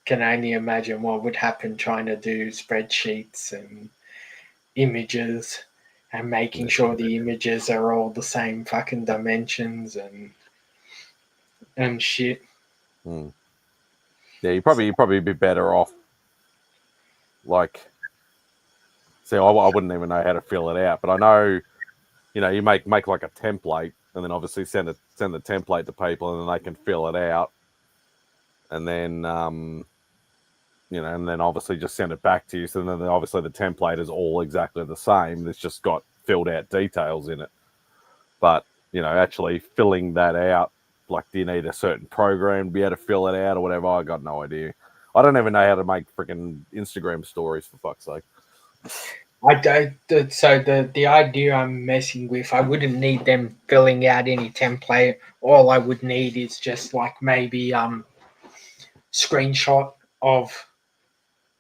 can only imagine what would happen trying to do spreadsheets and images and making sure the images are all the same fucking dimensions and shit. Yeah, you probably be better off. Like, see, I wouldn't even know how to fill it out, but I know, you know, you make like a template, and then obviously send the template to people, and then they can fill it out, and then you know, and then obviously just send it back to you. So then obviously the template is all exactly the same. It's just got filled out details in it. But, you know, actually filling that out, like, do you need a certain program to be able to fill it out or whatever? I got no idea. I don't even know how to make freaking Instagram stories, for fuck's sake. I don't. So the idea I'm messing with, I wouldn't need them filling out any template. All I would need is just like maybe screenshot of,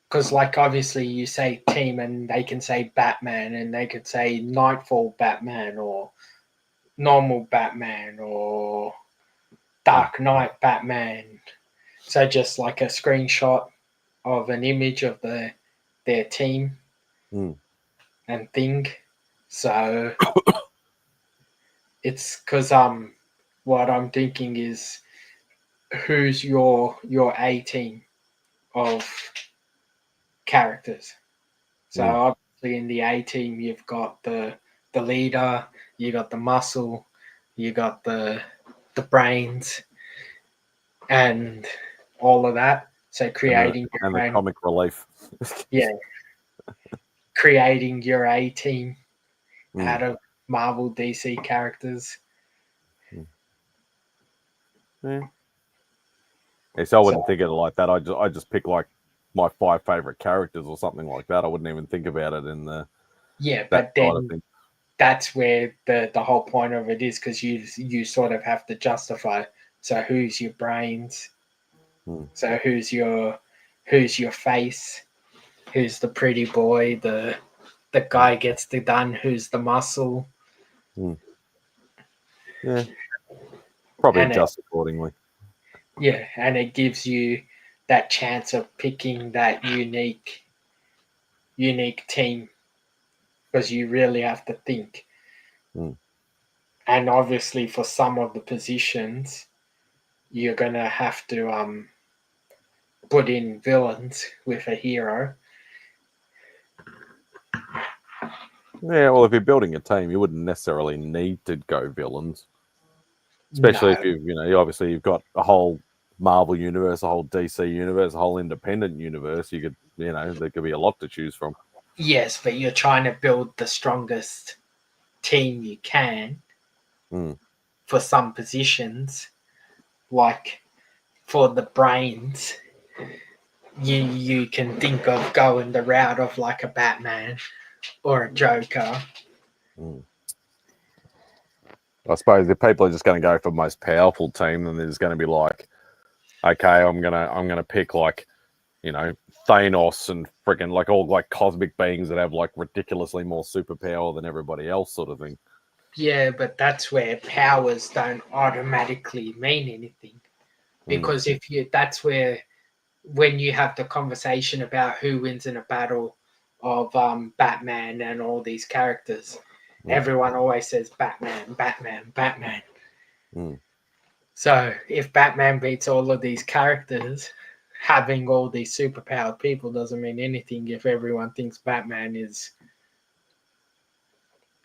because like obviously you say team and they can say Batman and they could say Nightfall Batman or normal Batman or Dark Knight Batman. So just like a screenshot of an image of their team and thing. So it's because what I'm thinking is who's your A team of characters. So obviously in the A team you've got the leader, you got the muscle, you got the brains, and all of that. So creating and the comic relief. Yeah. Creating your A team out of Marvel DC characters. Yeah. So I wouldn't think of it like that. I just pick like my 5 favorite characters or something like that. I wouldn't even think about it in the but then that's where the whole point of it is, because you sort of have to justify. So who's your brains? So who's your face? Who's the pretty boy? The guy gets the done. Who's the muscle? Yeah, probably adjust accordingly. Yeah, and it gives you that chance of picking that unique team, because you really have to think. And obviously for some of the positions you're gonna have to put in villains with a hero. Yeah, well, if you're building a team, you wouldn't necessarily need to go villains, especially if obviously you've got a whole Marvel universe, a whole DC universe, a whole independent universe. You could, there could be a lot to choose from. Yes, but you're trying to build the strongest team you can for some positions, like for the brains. You can think of going the route of like a Batman or a Joker. I suppose if people are just going to go for most powerful team, then there's going to be like, okay, I'm gonna pick like, Thanos and freaking like all like cosmic beings that have like ridiculously more superpower than everybody else, sort of thing. Yeah, but that's where powers don't automatically mean anything, because that's where when you have the conversation about who wins in a battle of Batman and all these characters, Everyone always says Batman, Batman, Batman. Mm. So if Batman beats all of these characters, having all these superpowered people doesn't mean anything if everyone thinks Batman is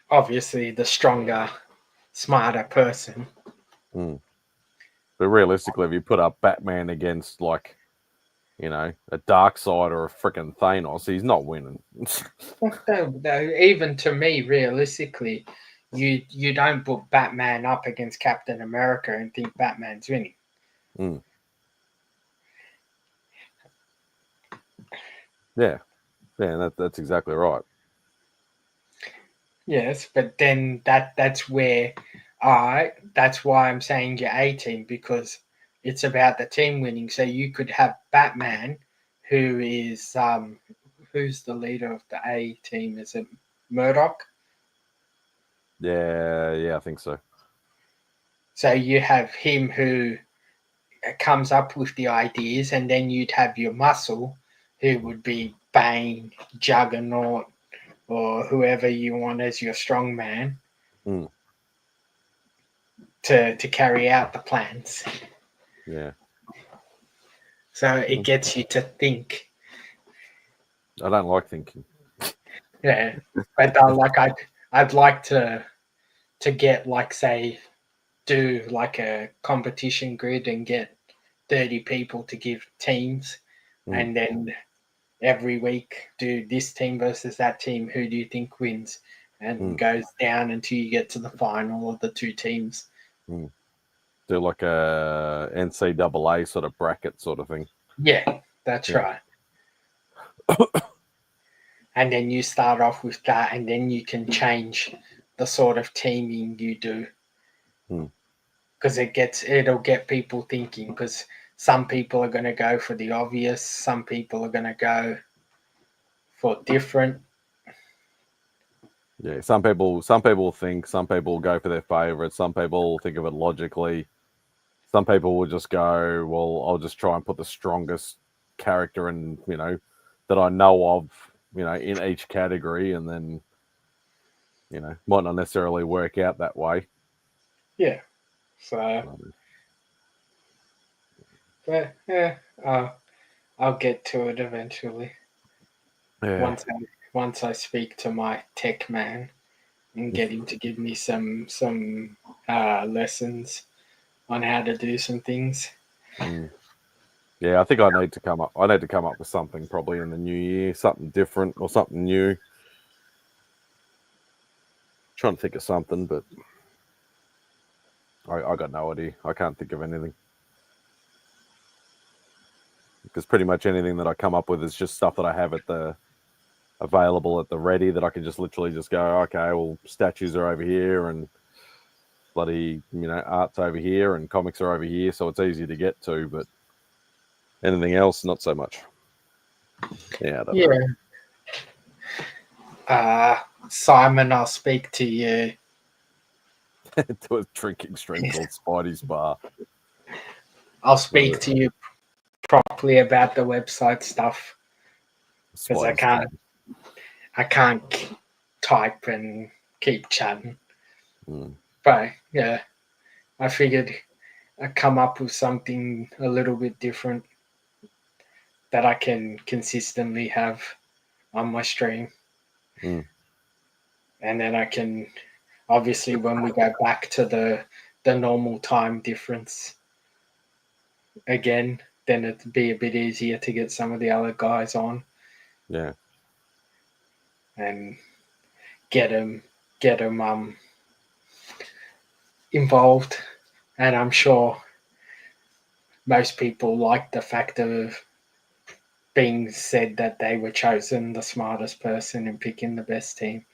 obviously the stronger, smarter person. Mm. But realistically, if you put up Batman against, like, you know, a Darkseid or a freaking Thanos, he's not winning. Even to me, realistically, you don't put Batman up against Captain America and think Batman's winning. Mm. Yeah, that's exactly right. Yes, but then that's where that's why I'm saying your A team, because it's about the team winning. So you could have Batman, who is who's the leader of the A team? Is it Murdoch? Yeah, I think so. So you have him who comes up with the ideas, and then you'd have your muscle, who would be Bane, Juggernaut, or whoever you want as your strong man. Mm. To carry out the plans. Yeah. So it gets you to think. I don't like thinking. Yeah, but like I'd like to get, like, say, do like a competition grid and get 30 people to give teams, and then every week do this team versus that team. Who do you think wins? And goes down until you get to the final of the two teams. Do like a NCAA sort of bracket sort of thing. Yeah, that's right. And then you start off with that, and then you can change the sort of teaming you do, because it'll get people thinking. Because some people are going to go for the obvious, some people are going to go for different. Yeah, some people think, some people go for their favorite, some people think of it logically. Some people will just go, well, I'll just try and put the strongest character in, you know, that I know of, you know, in each category, and then, you know, might not necessarily work out that way. Yeah. So, but yeah, I'll get to it eventually. Yeah. Once I speak to my tech man and get him to give me some lessons on how to do some things. Yeah, I think I need to come up with something probably in the new year, something different or something new. Trying to think of something, but I got no idea. I can't think of anything. Because pretty much anything that I come up with is just stuff that I have available at the ready, that I can just literally just go, okay, well, statues are over here and bloody, you know, art's over here and comics are over here, so it's easy to get to, but anything else, not so much. Yeah, I don't know. Simon, I'll speak to you. To a drinking stream called Spidey's Bar. I'll speak to you properly about the website stuff, because I can't type and keep chatting. But yeah, I figured I'd come up with something a little bit different that I can consistently have on my stream. And then I can, obviously, when we go back to the normal time difference again, then it'd be a bit easier to get some of the other guys on. Yeah. And get them involved. And I'm sure most people like the fact of being said that they were chosen the smartest person in picking the best team.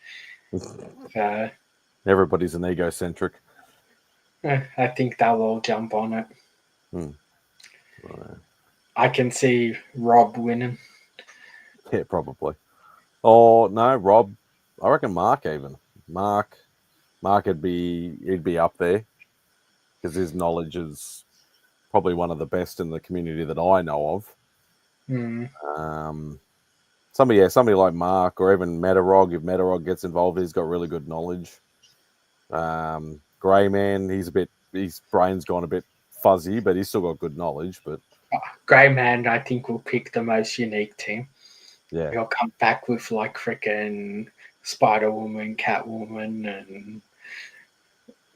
Everybody's an egocentric. I think they'll all jump on it. Right. I can see Rob winning. Yeah, probably. Oh no, Rob. I reckon Mark even. Mark he'd be up there, because his knowledge is probably one of the best in the community that I know of. somebody like Mark or even Metarog. If Metarog gets involved, he's got really good knowledge. Grey Man, his brain's gone a bit fuzzy, but he's still got good knowledge. But Grey Man, I think, will pick the most unique team. yeah, He'll come back with like freaking Spider Woman, Catwoman, and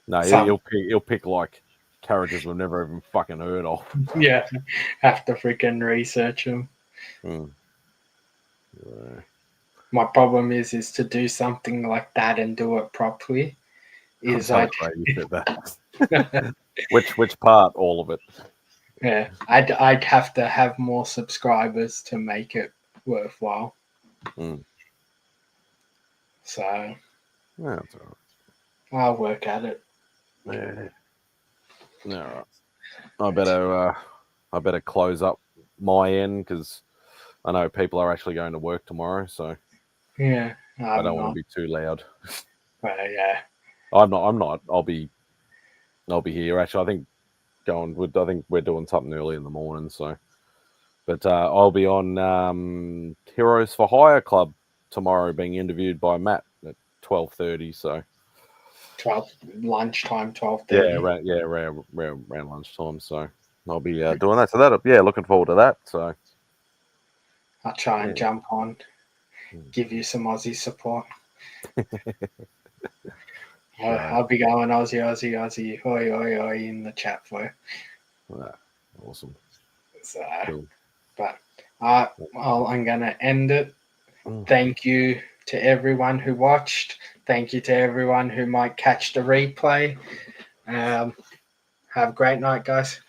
no, he'll pick like characters we've never even fucking heard of. yeah, have to freaking research them. Mm. Yeah. My problem is to do something like that and do it properly. I'm Is so glad you said that. Which part? All of it. Yeah, I'd have to have more subscribers to make it worthwhile. Mm. So Yeah, that's all I'll work at it. right. Yeah. All right. I better close up my end because I know people are actually going to work tomorrow, so Yeah, I don't want to be too loud. But yeah, I'm not. I'll be here. Actually, I think we're doing something early in the morning. So, but I'll be on Heroes for Hire Club tomorrow, being interviewed by Matt at 12:30. So 12 lunchtime, 12:30. around lunchtime. So I'll be doing that. So looking forward to that. So I'll try and jump on, give you some Aussie support. I'll be going Aussie, oi, oi, oi in the chat for you. Awesome. So, Cool. But I'm going to end it. Thank you to everyone who watched. Thank you to everyone who might catch the replay. Have a great night, guys.